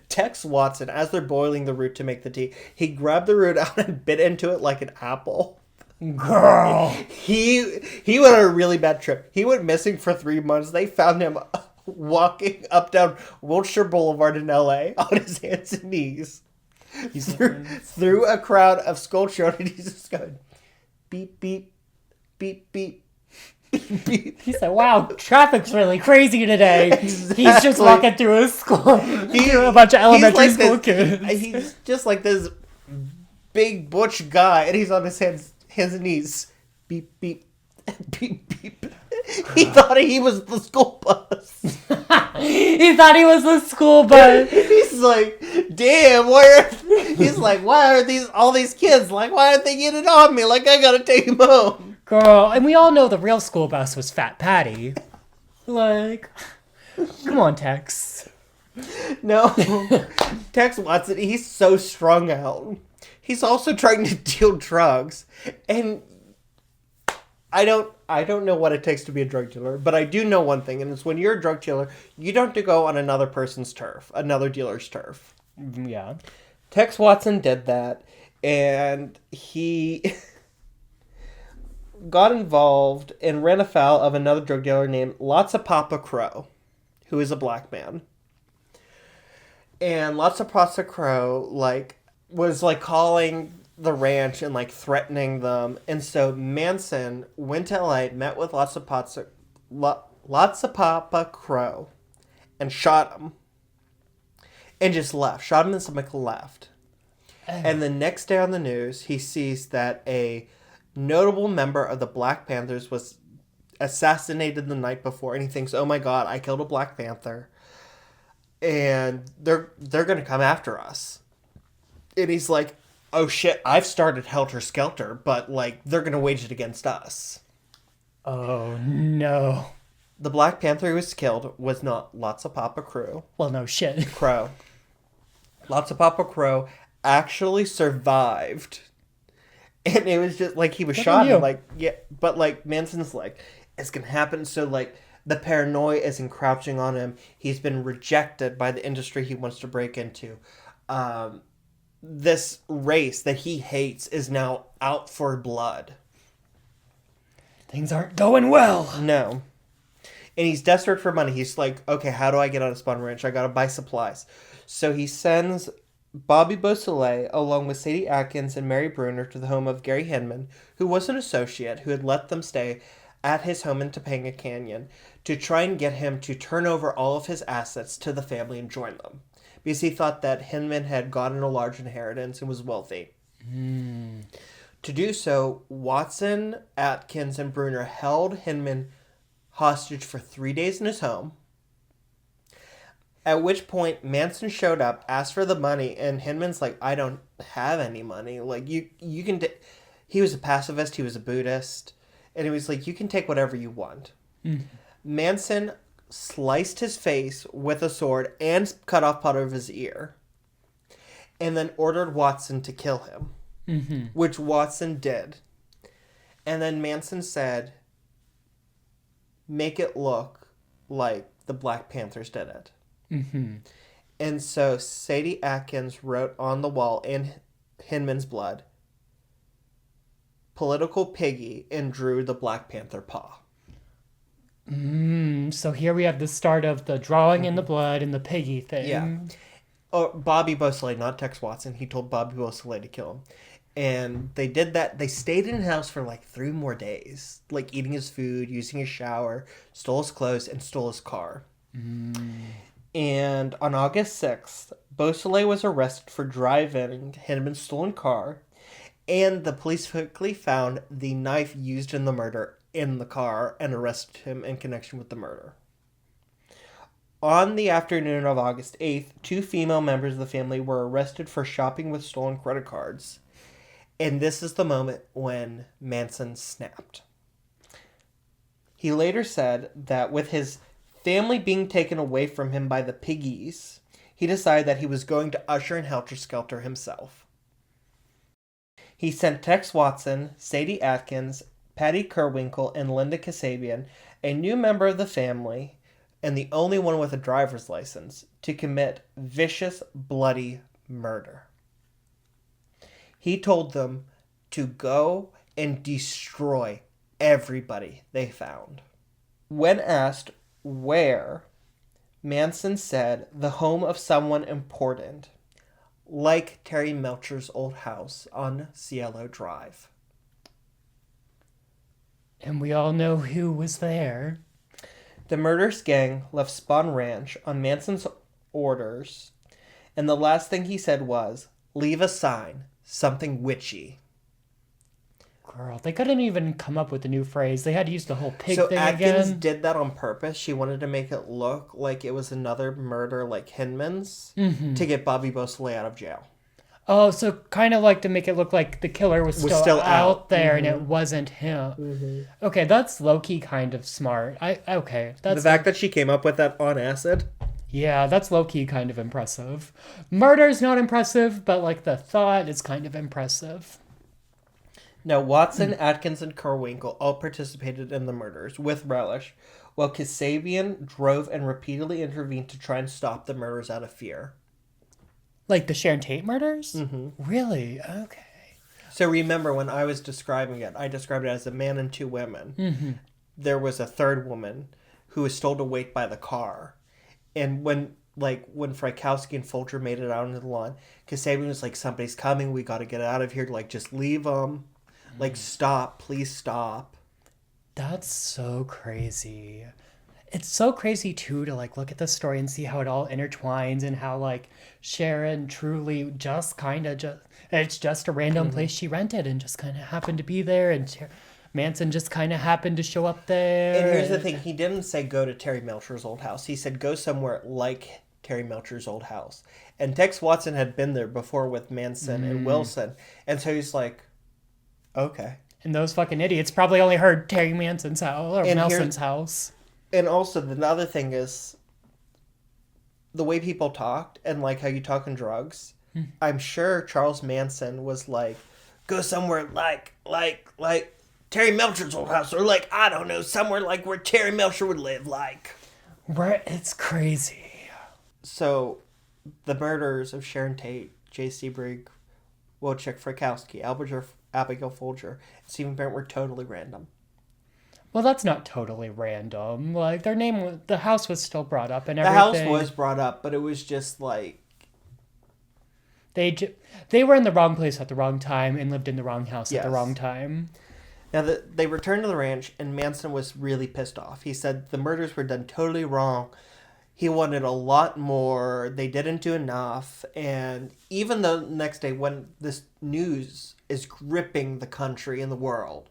A: Tex Watson, as they're boiling the root to make the tea, he grabbed the root out and bit into it like an apple.
B: Girl.
A: He went on a really bad trip. He went missing for 3 months. They found him walking up down Wilshire Boulevard in L.A. on his hands and knees. Through a crowd of school children. He's just going, beep, beep, beep, beep, beep, beep.
B: He said, wow, traffic's really crazy today.
A: Exactly.
B: He's just walking through a school. Through a bunch of elementary school kids.
A: He's just like this big butch guy, and he's on his hands and knees. Beep, beep, beep, beep. He thought he was the school bus.
B: He thought he was the school bus.
A: He's like, damn, he's like, why are all these kids, like, why aren't they getting on me? Like, I gotta take them home.
B: Girl, and we all know the real school bus was Fat Patty. Like, come on, Tex.
A: No. Tex Watson, he's so strung out. He's also trying to deal drugs. And I don't know what it takes to be a drug dealer, but I do know one thing, and it's when you're a drug dealer, you don't have to go on another person's turf, another dealer's turf.
B: Yeah.
A: Tex Watson did that, and he got involved and ran afoul of another drug dealer named Lots of Papa Crow, who is a black man. And Lots of Papa Crow, was calling the ranch and, threatening them. And so Manson went to LA, met with Lots of Papa Crow, and shot him. And just left. Shot him in the stomach, left. And the next day on the news, he sees that a notable member of the Black Panthers was assassinated the night before. And he thinks, oh my God, I killed a Black Panther. And they're going to come after us. And he's like, oh shit, I've started Helter Skelter, but they're going to wage it against us.
B: Oh no.
A: The Black Panther who was killed was not Lots of Papa Crow.
B: Well, no shit.
A: Crow. Lots of Papa Crow actually survived. And it was just he was shot and but Manson's it's going to happen. So the paranoia is encroaching on him. He's been rejected by the industry he wants to break into. This race that he hates is now out for blood.
B: Things aren't going well.
A: No. And he's desperate for money. He's like, okay, how do I get on a Spun Ranch? I gotta buy supplies. So he sends Bobby Beausoleil, along with Sadie Atkins and Mary Bruner, to the home of Gary Hinman, who was an associate who had let them stay at his home in Topanga Canyon, to try and get him to turn over all of his assets to the family and join them. Because he thought that Hinman had gotten a large inheritance and was wealthy. To do so, Watson, Atkins, and Bruner held Hinman hostage for 3 days in his home. At which point, Manson showed up, asked for the money, and Hinman's like, I don't have any money. Like, you can... He was a pacifist, he was a Buddhist, and he was like, you can take whatever you want.
B: Mm.
A: Manson sliced his face with a sword and cut off part of his ear, and then ordered Watson to kill him,
B: Mm-hmm.
A: which Watson did. And then Manson said, make it look like the Black Panthers did it.
B: Mm-hmm.
A: And so Sadie Atkins wrote on the wall in Hinman's blood, political piggy, and drew the Black Panther paw.
B: So here we have the start of the drawing in the blood and the piggy thing.
A: Yeah. Oh, Bobby Beausoleil, not Tex Watson. He told Bobby Beausoleil to kill him. And they did that. They stayed in his house for like 3 more days. Like eating his food, using his shower, stole his clothes, and stole his car. And on August 6th, Beausoleil was arrested for driving Hinman's stolen car. And the police quickly found the knife used in the murder in the car and arrested him in connection with the murder. On the afternoon of August 8th, 2 female members of the family were arrested for shopping with stolen credit cards. And this is the moment when Manson snapped. He later said that with his family being taken away from him by the piggies, he decided that he was going to usher in Helter Skelter himself. He sent Tex Watson, Sadie Atkins, Patty Kerwinkle, and Linda Kasabian, a new member of the family, and the only one with a driver's license, to commit vicious, bloody murder. He told them to go and destroy everybody they found. When asked where, Manson said the home of someone important, like Terry Melcher's old house on Cielo Drive.
B: And we all know who was there.
A: The murderous gang left Spawn Ranch on Manson's orders, and the last thing he said was, leave a sign, something witchy.
B: Girl, they couldn't even come up with a new phrase. They had to use the whole pig
A: So
B: thing
A: Atkins
B: again.
A: did that on purpose. She wanted to make it look like it was another murder like Hinman's to get Bobby Beausoleil out of jail.
B: Oh, so kind of like to make it look like the killer was still out there and it wasn't him. Okay, that's low-key kind of smart. That's
A: The fact that she came up with that on acid.
B: Yeah, that's low-key kind of impressive. Murder's not impressive, but like the thought is kind of impressive.
A: Now, Watson, Atkins, and Kerwinkle all participated in the murders with relish, while Kasabian drove and repeatedly intervened to try and stop the murders out of fear.
B: Like the Sharon Tate murders? Really? Okay.
A: So remember, when I was describing it, I described it as a man and 2 women. There was a third woman who was told to wait by the car. And when Frykowski and Folger made it out into the lawn, Kasabian was like, somebody's coming, we got to get out of here. Like, just leave them. Like, stop, please stop.
B: That's so crazy. It's so crazy, too, to, like, look at the story and see how it all intertwines and how, like, Sharon truly just kind of it's just a random place she rented and just kind of happened to be there, and Manson just kind of happened to show up there.
A: And here's the thing. He didn't say go to Terry Melcher's old house. He said go somewhere like Terry Melcher's old house. And Tex Watson had been there before with Manson and Wilson. And so he's like, okay.
B: And those fucking idiots probably only heard Terry Manson's house or Nelson's house.
A: And also, the other thing is the way people talked and like how you talk in drugs. I'm sure Charles Manson was like, go somewhere like Terry Melcher's old house, or like, I don't know, somewhere like where Terry Melcher would live, like.
B: Where it's crazy.
A: So, the murders of Sharon Tate, Jay Sebrig, Wojciech Frykowski, Abigail Folger, and Stephen Barrett were totally random.
B: Well, that's not totally random. Like, their name, the house was still brought up and
A: The
B: everything.
A: house was brought up, but it was just like...
B: They were in the wrong place at the wrong time and lived in the wrong house at the wrong time.
A: Now, they returned to the ranch, and Manson was really pissed off. He said the murders were done totally wrong. He wanted a lot more. They didn't do enough. And even the next day, when this news is gripping the country and the world,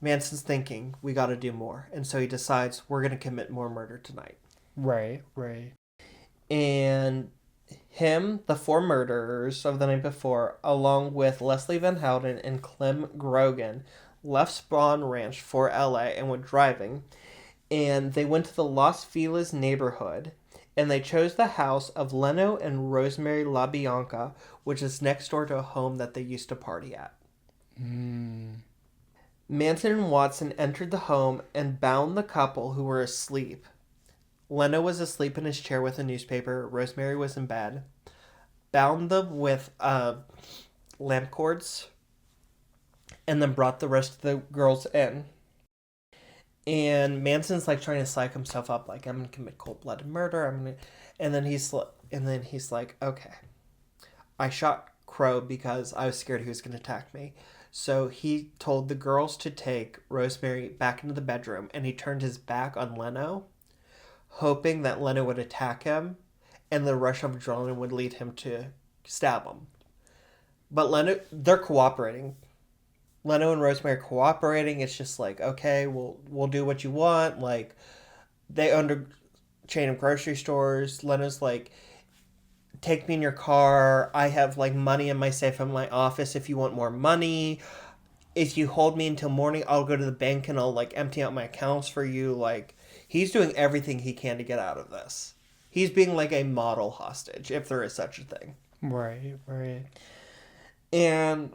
A: Manson's thinking, we got to do more. And so he decides, we're going to commit more murder tonight.
B: Right.
A: And him, the 4 murderers of the night before, along with Leslie Van Houten and Clem Grogan, left Spawn Ranch for LA and went driving. And they went to the Los Feliz neighborhood, and they chose the house of Leno and Rosemary LaBianca, which is next door to a home that they used to party at. Manson and Watson entered the home and bound the couple who were asleep. Leno was asleep in his chair with a newspaper. Rosemary was in bed. Bound them with lamp cords, and then brought the rest of the girls in. And Manson's like trying to psych himself up, like, I'm gonna commit cold-blooded murder. And then he's like, okay, I shot Crow because I was scared he was gonna attack me. So he told the girls to take Rosemary back into the bedroom, and he turned his back on Leno, hoping that Leno would attack him, and the rush of adrenaline would lead him to stab him. But they're cooperating. Leno and Rosemary are cooperating. It's just like, okay, we'll do what you want. Like, they owned a chain of grocery stores. Leno's like, take me in your car. I have, like, money in my safe in my office if you want more money. If you hold me until morning, I'll go to the bank and I'll, like, empty out my accounts for you. Like, he's doing everything he can to get out of this. He's being, like, a model hostage, if there is such a thing.
B: Right.
A: And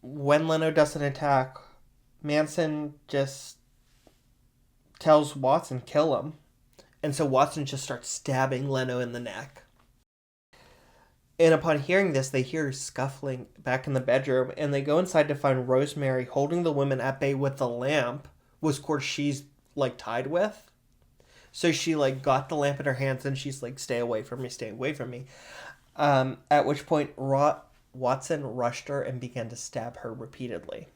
A: when Leno doesn't attack, Manson just tells Watson, kill him. And so Watson just starts stabbing Leno in the neck. And upon hearing this, they hear scuffling back in the bedroom, and they go inside to find Rosemary holding the women at bay with the lamp, which, of course, she's, like, tied with. So she, like, got the lamp in her hands, and she's like, stay away from me. At which point, Watson rushed her and began to stab her repeatedly.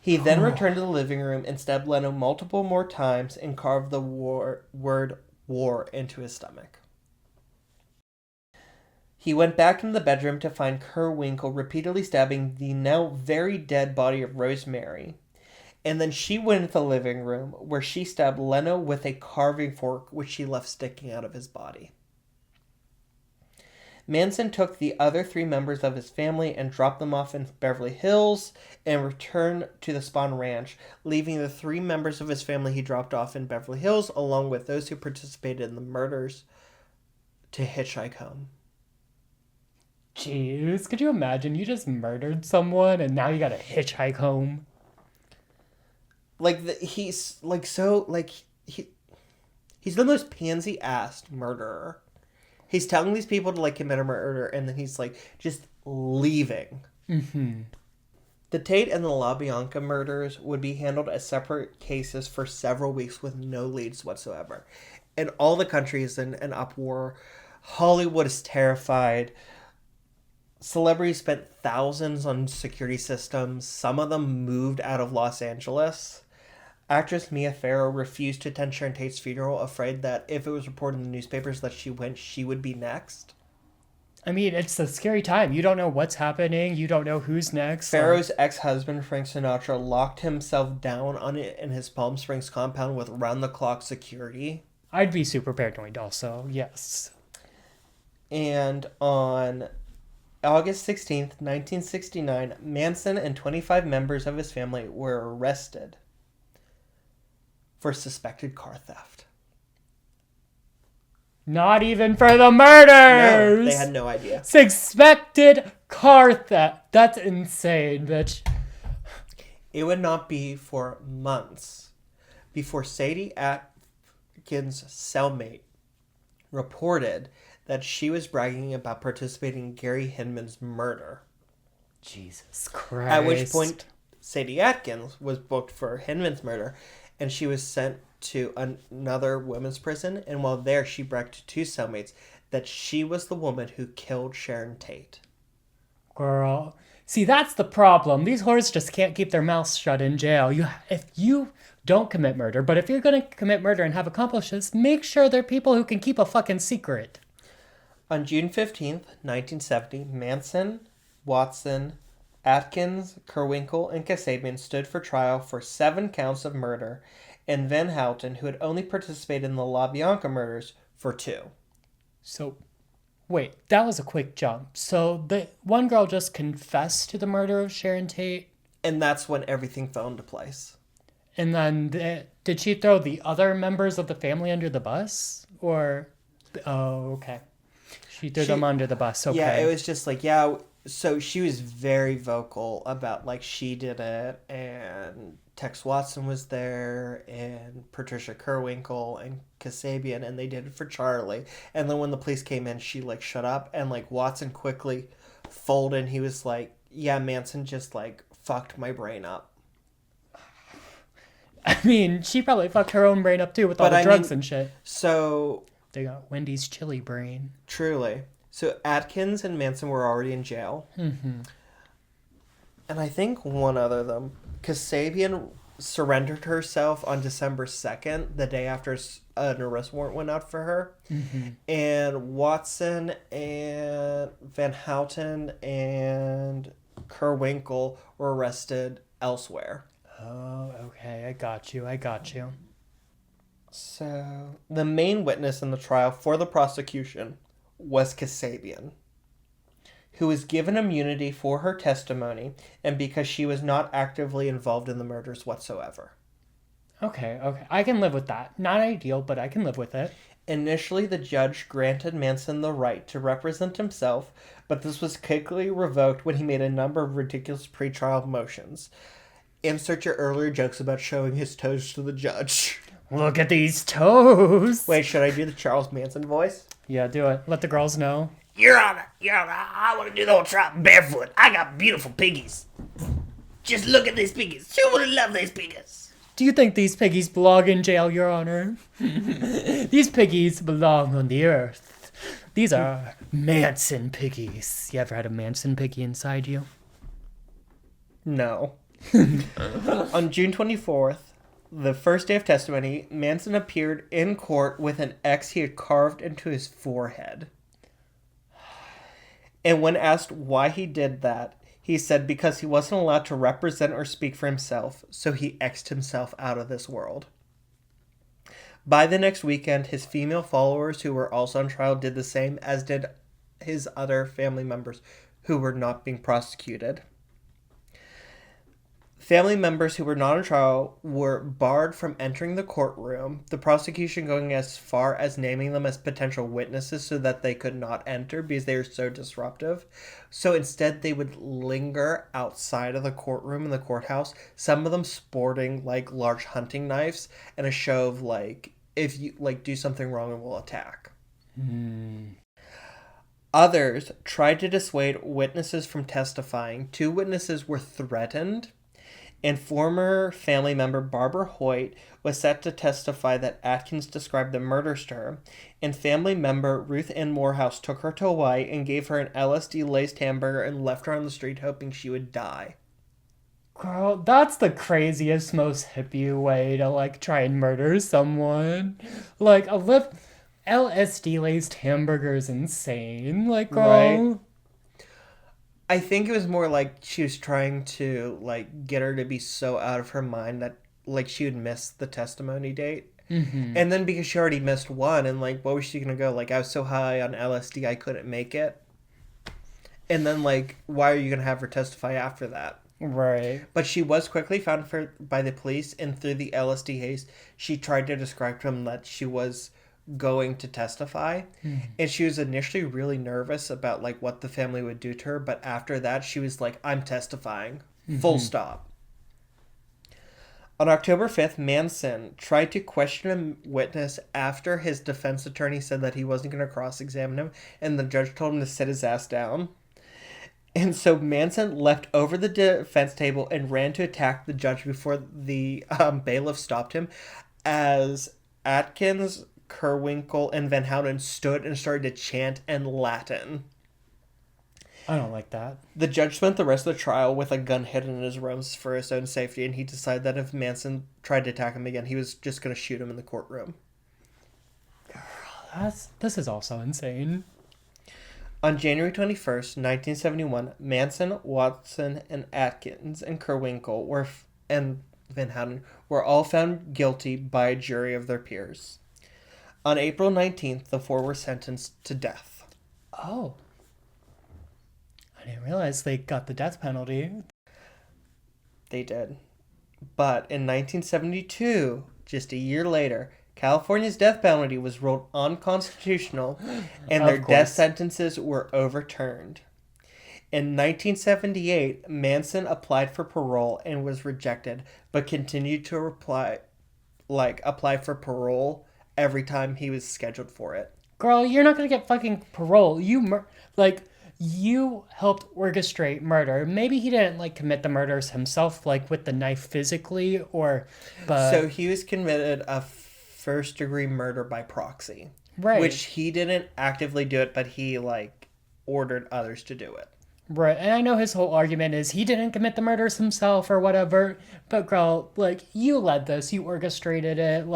A: He then returned to the living room and stabbed Leno multiple more times and carved the word war into his stomach. He went back into the bedroom to find Kerwinkle repeatedly stabbing the now very dead body of Rosemary. And then she went into the living room where she stabbed Leno with a carving fork, which she left sticking out of his body. Manson took the other 3 members of his family and dropped them off in Beverly Hills and returned to the Spawn Ranch, leaving the 3 members of his family he dropped off in Beverly Hills, along with those who participated in the murders, to hitchhike home.
B: Jeez, could you imagine? You just murdered someone and now you gotta hitchhike home.
A: Like, he's the most pansy-assed murderer. He's telling these people to, like, commit a murder, and then he's, like, just leaving.
B: Mm-hmm.
A: The Tate and the LaBianca murders would be handled as separate cases for several weeks with no leads whatsoever. And all the country is in an uproar. Hollywood is terrified. Celebrities spent thousands on security systems. Some of them moved out of Los Angeles. Actress Mia Farrow refused to attend Sharon Tate's funeral, afraid that if it was reported in the newspapers that she went, she would be next.
B: I mean, it's a scary time. You don't know what's happening. You don't know who's next.
A: Farrow's ex-husband, Frank Sinatra, locked himself down on it in his Palm Springs compound with round-the-clock security.
B: I'd be super paranoid also, yes.
A: And on August 16th, 1969, Manson and 25 members of his family were arrested for suspected car theft.
B: Not even for the murders!
A: No, they had no idea.
B: Suspected car theft. That's insane, bitch.
A: It would not be for months before Sadie Atkins' cellmate reported that she was bragging about participating in Gary Hinman's murder.
B: Jesus Christ.
A: At which point, Sadie Atkins was booked for Hinman's murder, and she was sent to another women's prison. And while there, she bragged to 2 cellmates that she was the woman who killed Sharon Tate.
B: Girl. See, that's the problem. These whores just can't keep their mouths shut in jail. If you don't commit murder, but if you're going to commit murder and have accomplices, make sure they're people who can keep a fucking secret.
A: On June 15th, 1970, Manson, Watson, Atkins, Kerwinkle, and Kasabian stood for trial for 7 counts of murder, and Van Houten, who had only participated in the LaBianca murders, for 2.
B: So, wait, that was a quick jump. So the one girl just confessed to the murder of Sharon Tate,
A: And that's when everything fell into place.
B: and then did she throw the other members of the family under the bus? Or, oh, okay. She threw them under the bus, okay.
A: Yeah, it was just like, yeah, so she was very vocal about, like, she did it, and Tex Watson was there, and Patricia Kerwinkle, and Kasabian, and they did it for Charlie. And then when the police came in, she, like, shut up, and, like, Watson quickly folded, and he was like, yeah, Manson just, like, fucked my brain up.
B: I mean, she probably fucked her own brain up too with all the drugs and shit.
A: So...
B: They got Wendy's chili brain.
A: Truly. So Atkins and Manson were already in jail.
B: Mm-hmm.
A: And I think one other of them, Kasabian surrendered herself on December 2nd, the day after an arrest warrant went out for her.
B: Mm-hmm.
A: And Watson and Van Houten and Kerwinkle were arrested elsewhere.
B: Oh, okay. I got you.
A: So, the main witness in the trial for the prosecution was Kasabian, who was given immunity for her testimony and because she was not actively involved in the murders whatsoever.
B: Okay. I can live with that. Not ideal, but I can live with it.
A: Initially, the judge granted Manson the right to represent himself, but this was quickly revoked when he made a number of ridiculous pretrial motions. Insert your earlier jokes about showing his toes to the judge.
B: Look at these toes.
A: Wait, should I do the Charles Manson voice?
B: Yeah, do it. Let the girls know.
C: Your Honor, I want to do the whole trial barefoot. I got beautiful piggies. Just look at these piggies. Who would love these piggies?
B: Do you think these piggies belong in jail, Your Honor? These piggies belong on the earth. These are Manson piggies. You ever had a Manson piggy inside you?
A: No. On June 24th, the first day of testimony, Manson appeared in court with an X he had carved into his forehead. And when asked why he did that, he said because he wasn't allowed to represent or speak for himself, so he X'd himself out of this world. By the next weekend, his female followers who were also on trial did the same, as did his other family members who were not being prosecuted. Family members who were not on trial were barred from entering the courtroom, the prosecution going as far as naming them as potential witnesses so that they could not enter because they were so disruptive. So instead, they would linger outside of the courtroom in the courthouse, some of them sporting, like, large hunting knives and a show of, like, if you, like, do something wrong and we'll attack. Others tried to dissuade witnesses from testifying. 2 witnesses were threatened. And former family member Barbara Hoyt was set to testify that Atkins described the murders to her, and family member Ruth Ann Morehouse took her to Hawaii and gave her an LSD-laced hamburger and left her on the street hoping she would die.
B: Girl, that's the craziest, most hippie way to, like, try and murder someone. Like, LSD-laced hamburger is insane. Like, girl...
A: Right. I think it was more like she was trying to, like, get her to be so out of her mind that, like, she would miss the testimony date.
B: Mm-hmm.
A: And then because she already missed one, and, like, what was she going to go? Like, I was so high on LSD I couldn't make it. And then, like, why are you going to have her testify after that?
B: Right.
A: But she was quickly found by the police, and through the LSD haze, she tried to describe to him that she was going to testify. And she was initially really nervous about, like, what the family would do to her, but after that she was like, I'm testifying. Full stop. On October 5th, Manson tried to question a witness after his defense attorney said that he wasn't going to cross-examine him, and the judge told him to sit his ass down. And so Manson leapt over the defense table and ran to attack the judge before the bailiff stopped him, as Atkins, Kerwinkle, and Van Houten stood and started to chant in Latin.
B: I don't like that.
A: The judge spent the rest of the trial with a gun hidden in his robes for his own safety, and he decided that if Manson tried to attack him again, he was just going to shoot him in the courtroom.
B: This is also insane.
A: On January 21st, 1971, Manson, Watson, and Atkins and Kerwinkle and Van Houten were all found guilty by a jury of their peers. On April 19th, the four were sentenced to death.
B: Oh. I didn't realize they got the death penalty.
A: They did. But in 1972, just a year later, California's death penalty was ruled unconstitutional and their death sentences were overturned. In 1978, Manson applied for parole and was rejected, but continued to apply for parole every time he was scheduled for it.
B: Girl, you're not gonna get fucking parole. You helped orchestrate murder. Maybe he didn't commit the murders himself, with the knife physically, but
A: so he was convicted of first-degree murder by proxy,
B: right?
A: Which he didn't actively do it, but he ordered others to do it.
B: Right, and I know his whole argument is he didn't commit the murders himself or whatever. But girl, you led this, you orchestrated it,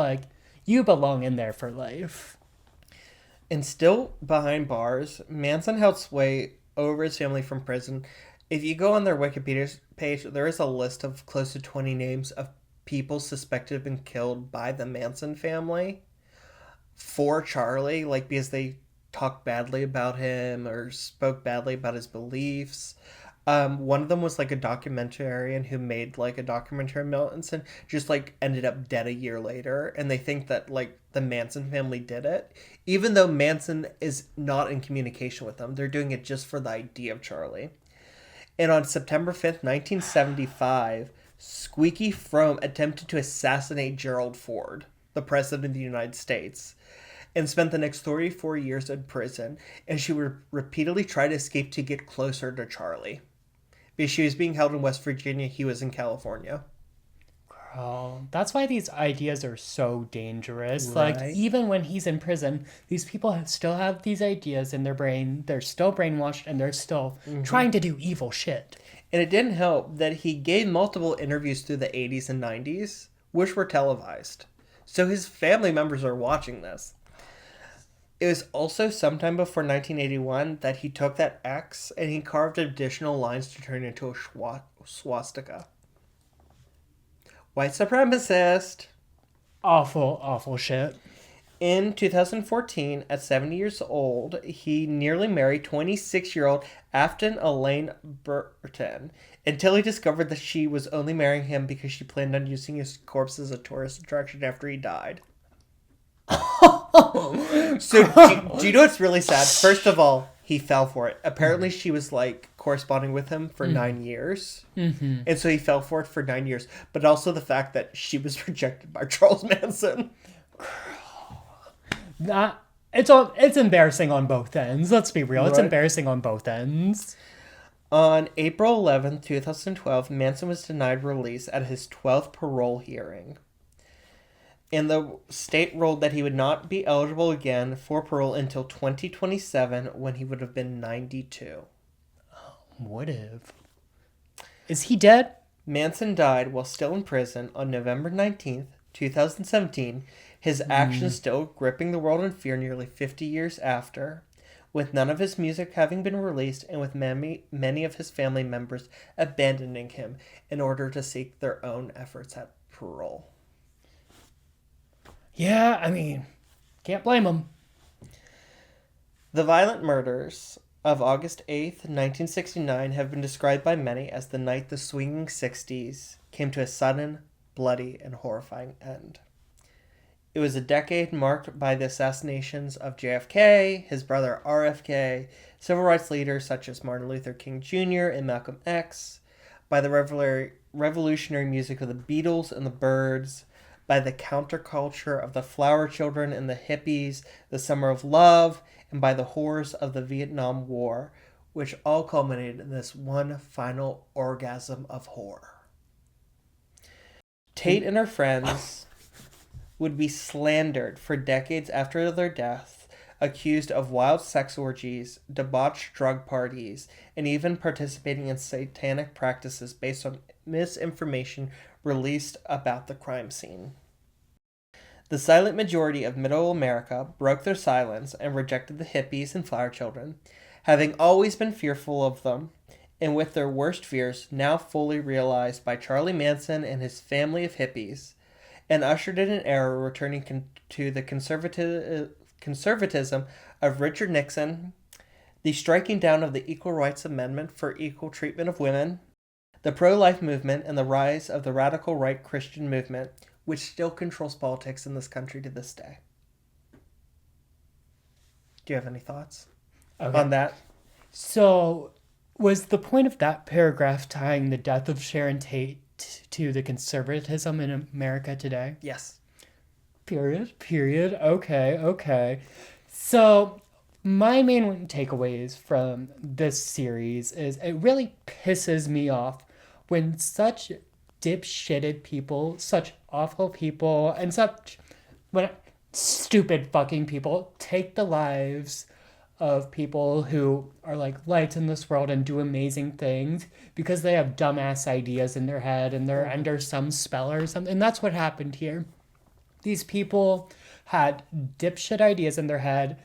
B: you belong in there for life.
A: And still behind bars, Manson held sway over his family from prison. If you go on their Wikipedia page, there is a list of close to 20 names of people suspected to have been killed by the Manson family for Charlie, because they talked badly about him or spoke badly about his beliefs. One of them was a documentarian who made a documentary on Manson, just ended up dead a year later, and they think that the Manson family did it, even though Manson is not in communication with them. They're doing it just for the idea of Charlie. And on September 5th, 1975, Squeaky Fromme attempted to assassinate Gerald Ford, the president of the United States, and spent the next 34 years in prison, and she would repeatedly try to escape to get closer to Charlie. Because she was being held in West Virginia, he was in California.
B: Girl, that's why these ideas are so dangerous.
A: Right.
B: Even when he's in prison, these people still have these ideas in their brain. They're still brainwashed, and they're still trying to do evil shit.
A: And it didn't help that he gave multiple interviews through the 80s and 90s, which were televised. So his family members are watching this. It was also sometime before 1981 that he took that X and he carved additional lines to turn into a swastika. White supremacist.
B: Awful, awful shit.
A: In 2014, at 70 years old, he nearly married 26-year-old Afton Elaine Burton until he discovered that she was only marrying him because she planned on using his corpse as a tourist attraction after he died. So, do you know what's really sad? First of all, he fell for it. Apparently, she was corresponding with him for 9 years. Mm-hmm. And so he fell for it for 9 years. But also the fact that she was rejected by Charles Manson.
B: It's embarrassing on both ends. Let's be real. Right? It's embarrassing on both ends.
A: On April 11, 2012, Manson was denied release at his 12th parole hearing. And the state ruled that he would not be eligible again for parole until 2027, when he would have been 92.
B: What if? Is he dead?
A: Manson died while still in prison on November 19th, 2017, his actions still gripping the world in fear nearly 50 years after, with none of his music having been released and with many of his family members abandoning him in order to seek their own efforts at parole.
B: Yeah, I mean, can't blame him.
A: The violent murders of August 8th, 1969 have been described by many as the night the swinging 60s came to a sudden, bloody, and horrifying end. It was a decade marked by the assassinations of JFK, his brother RFK, civil rights leaders such as Martin Luther King Jr. and Malcolm X, by the revolutionary music of the Beatles and the Byrds, by the counterculture of the Flower Children and the Hippies, the Summer of Love, and by the horrors of the Vietnam War, which all culminated in this one final orgasm of horror. Tate and her friends would be slandered for decades after their death, accused of wild sex orgies, debauched drug parties, and even participating in satanic practices based on misinformation released about the crime scene. The silent majority of Middle America broke their silence and rejected the hippies and flower children, having always been fearful of them, and with their worst fears now fully realized by Charlie Manson and his family of hippies, and ushered in an era returning to the conservatism of Richard Nixon, the striking down of the Equal Rights Amendment for equal treatment of women, the pro-life movement, and the rise of the radical right Christian movement, which still controls politics in this country to this day. Do you have any thoughts on that?
B: So, was the point of that paragraph tying the death of Sharon Tate to the conservatism in America today?
A: Yes.
B: Period. Okay. So, my main takeaways from this series is it really pisses me off when such dipshitted people, such awful people, and when stupid fucking people take the lives of people who are like lights in this world and do amazing things because they have dumbass ideas in their head and they're under some spell or something. And that's what happened here. These people had dipshit ideas in their head.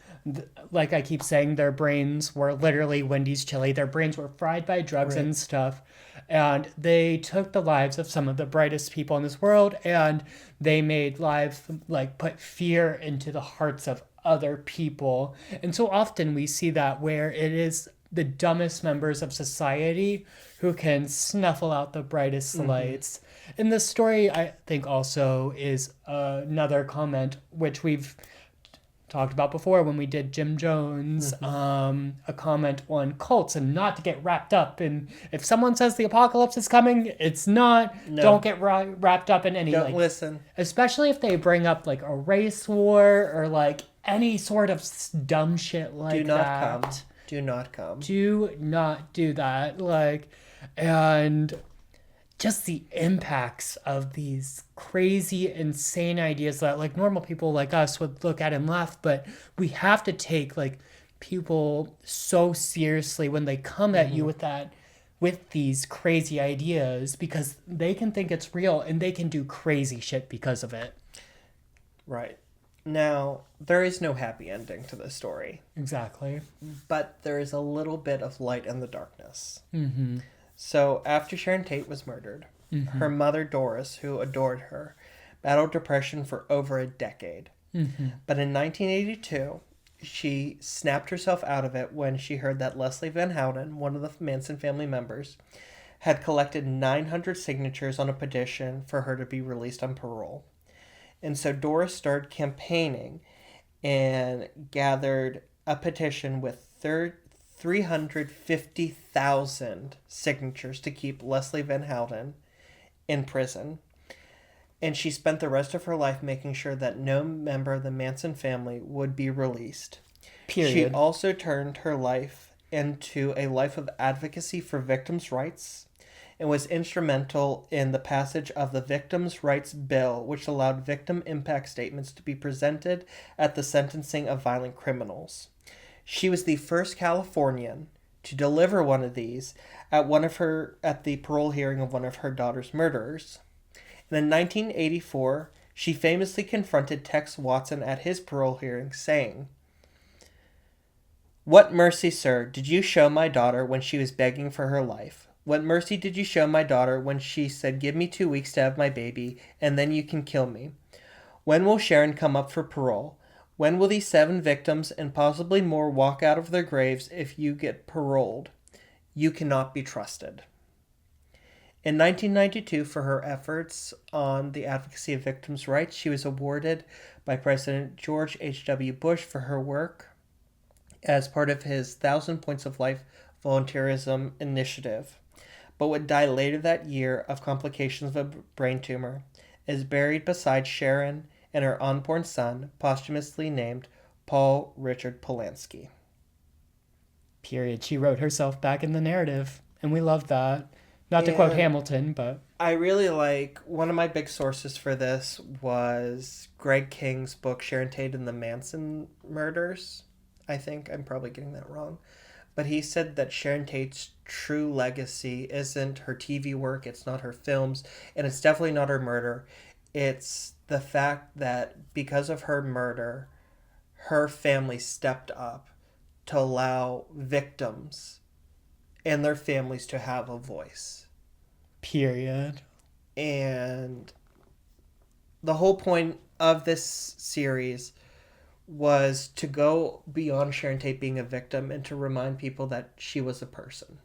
B: Like I keep saying, their brains were literally Wendy's chili. Their brains were fried by drugs and stuff. And they took the lives of some of the brightest people in this world, and they made lives, like, put fear into the hearts of other people. And so often we see that where it is the dumbest members of society who can snuffle out the brightest lights. And the story, I think, also is another comment, which we've talked about before when we did Jim Jones, a comment on cults and not to get wrapped up in, if someone says the apocalypse is coming, it's not. No. Don't get wrapped up in any.
A: Don't listen.
B: Especially if they bring up like a race war or like any sort of dumb shit like that.
A: Do not come. Do not come.
B: Do not do that. Like, and just the impacts of these crazy, insane ideas that like normal people like us would look at and laugh, but we have to take like people so seriously when they come at you with these crazy ideas, because they can think it's real and they can do crazy shit because of it.
A: Right. Now, there is no happy ending to this story.
B: Exactly.
A: But there is a little bit of light in the darkness. So, after Sharon Tate was murdered, her mother, Doris, who adored her, battled depression for over a decade. But in 1982, she snapped herself out of it when she heard that Leslie Van Houten, one of the Manson family members, had collected 900 signatures on a petition for her to be released on parole. And so Doris started campaigning and gathered a petition with 350,000 signatures to keep Leslie Van Houten in prison. And she spent the rest of her life making sure that no member of the Manson family would be released.
B: Period.
A: She also turned her life into a life of advocacy for victims' rights and was instrumental in the passage of the Victims' Rights Bill, which allowed victim impact statements to be presented at the sentencing of violent criminals. She was the first Californian to deliver one of these at the parole hearing of one of her daughter's murderers. And in 1984, she famously confronted Tex Watson at his parole hearing, saying, "What mercy, sir, did you show my daughter when she was begging for her life? What mercy did you show my daughter when she said, 'Give me 2 weeks to have my baby, and then you can kill me'? When will Sharon come up for parole? When will these 7 victims and possibly more walk out of their graves if you get paroled? You cannot be trusted." In 1992, for her efforts on the advocacy of victims' rights, she was awarded by President George H.W. Bush for her work as part of his 1,000 Points of Life volunteerism initiative, but would die later that year of complications of a brain tumor, is buried beside Sharon and her unborn son, posthumously named Paul Richard Polanski.
B: Period. She wrote herself back in the narrative, and we love that. Not to quote Hamilton, but...
A: I really like... One of my big sources for this was Greg King's book, Sharon Tate and the Manson Murders. I think I'm probably getting that wrong. But he said that Sharon Tate's true legacy isn't her TV work, it's not her films, and it's definitely not her murder. It's the fact that because of her murder, her family stepped up to allow victims and their families to have a voice.
B: Period.
A: And the whole point of this series was to go beyond Sharon Tate being a victim and to remind people that she was a person.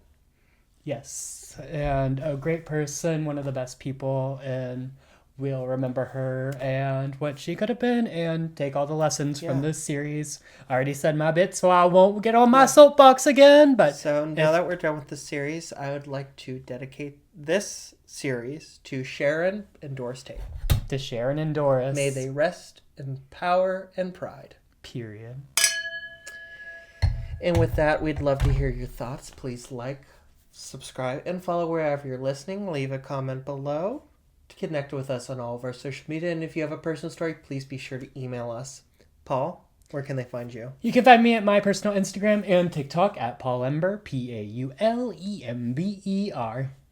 B: Yes, and a great person, one of the best people, and we'll remember her and what she could have been and take all the lessons from this series. I already said my bit, so I won't get on my soapbox again. But
A: so now that we're done with this series, I would like to dedicate this series to Sharon and Doris Tate.
B: To Sharon and Doris.
A: May they rest in power and pride.
B: Period.
A: And with that, we'd love to hear your thoughts. Please like, subscribe, and follow wherever you're listening. Leave a comment below to connect with us on all of our social media. And if you have a personal story, please be sure to email us. Paul, where can they find you?
B: You can find me at my personal Instagram and TikTok at Paul Ember, Paulember.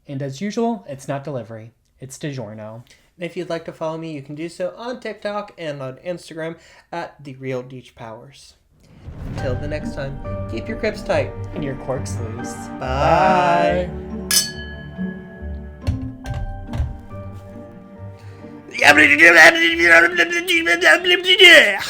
B: And as usual, it's not delivery. It's DiGiorno.
A: And if you'd like to follow me, you can do so on TikTok and on Instagram at The Real Deech Powers. Until the next time, keep your crypts tight.
B: And your corks loose.
A: Bye.
C: Yeah.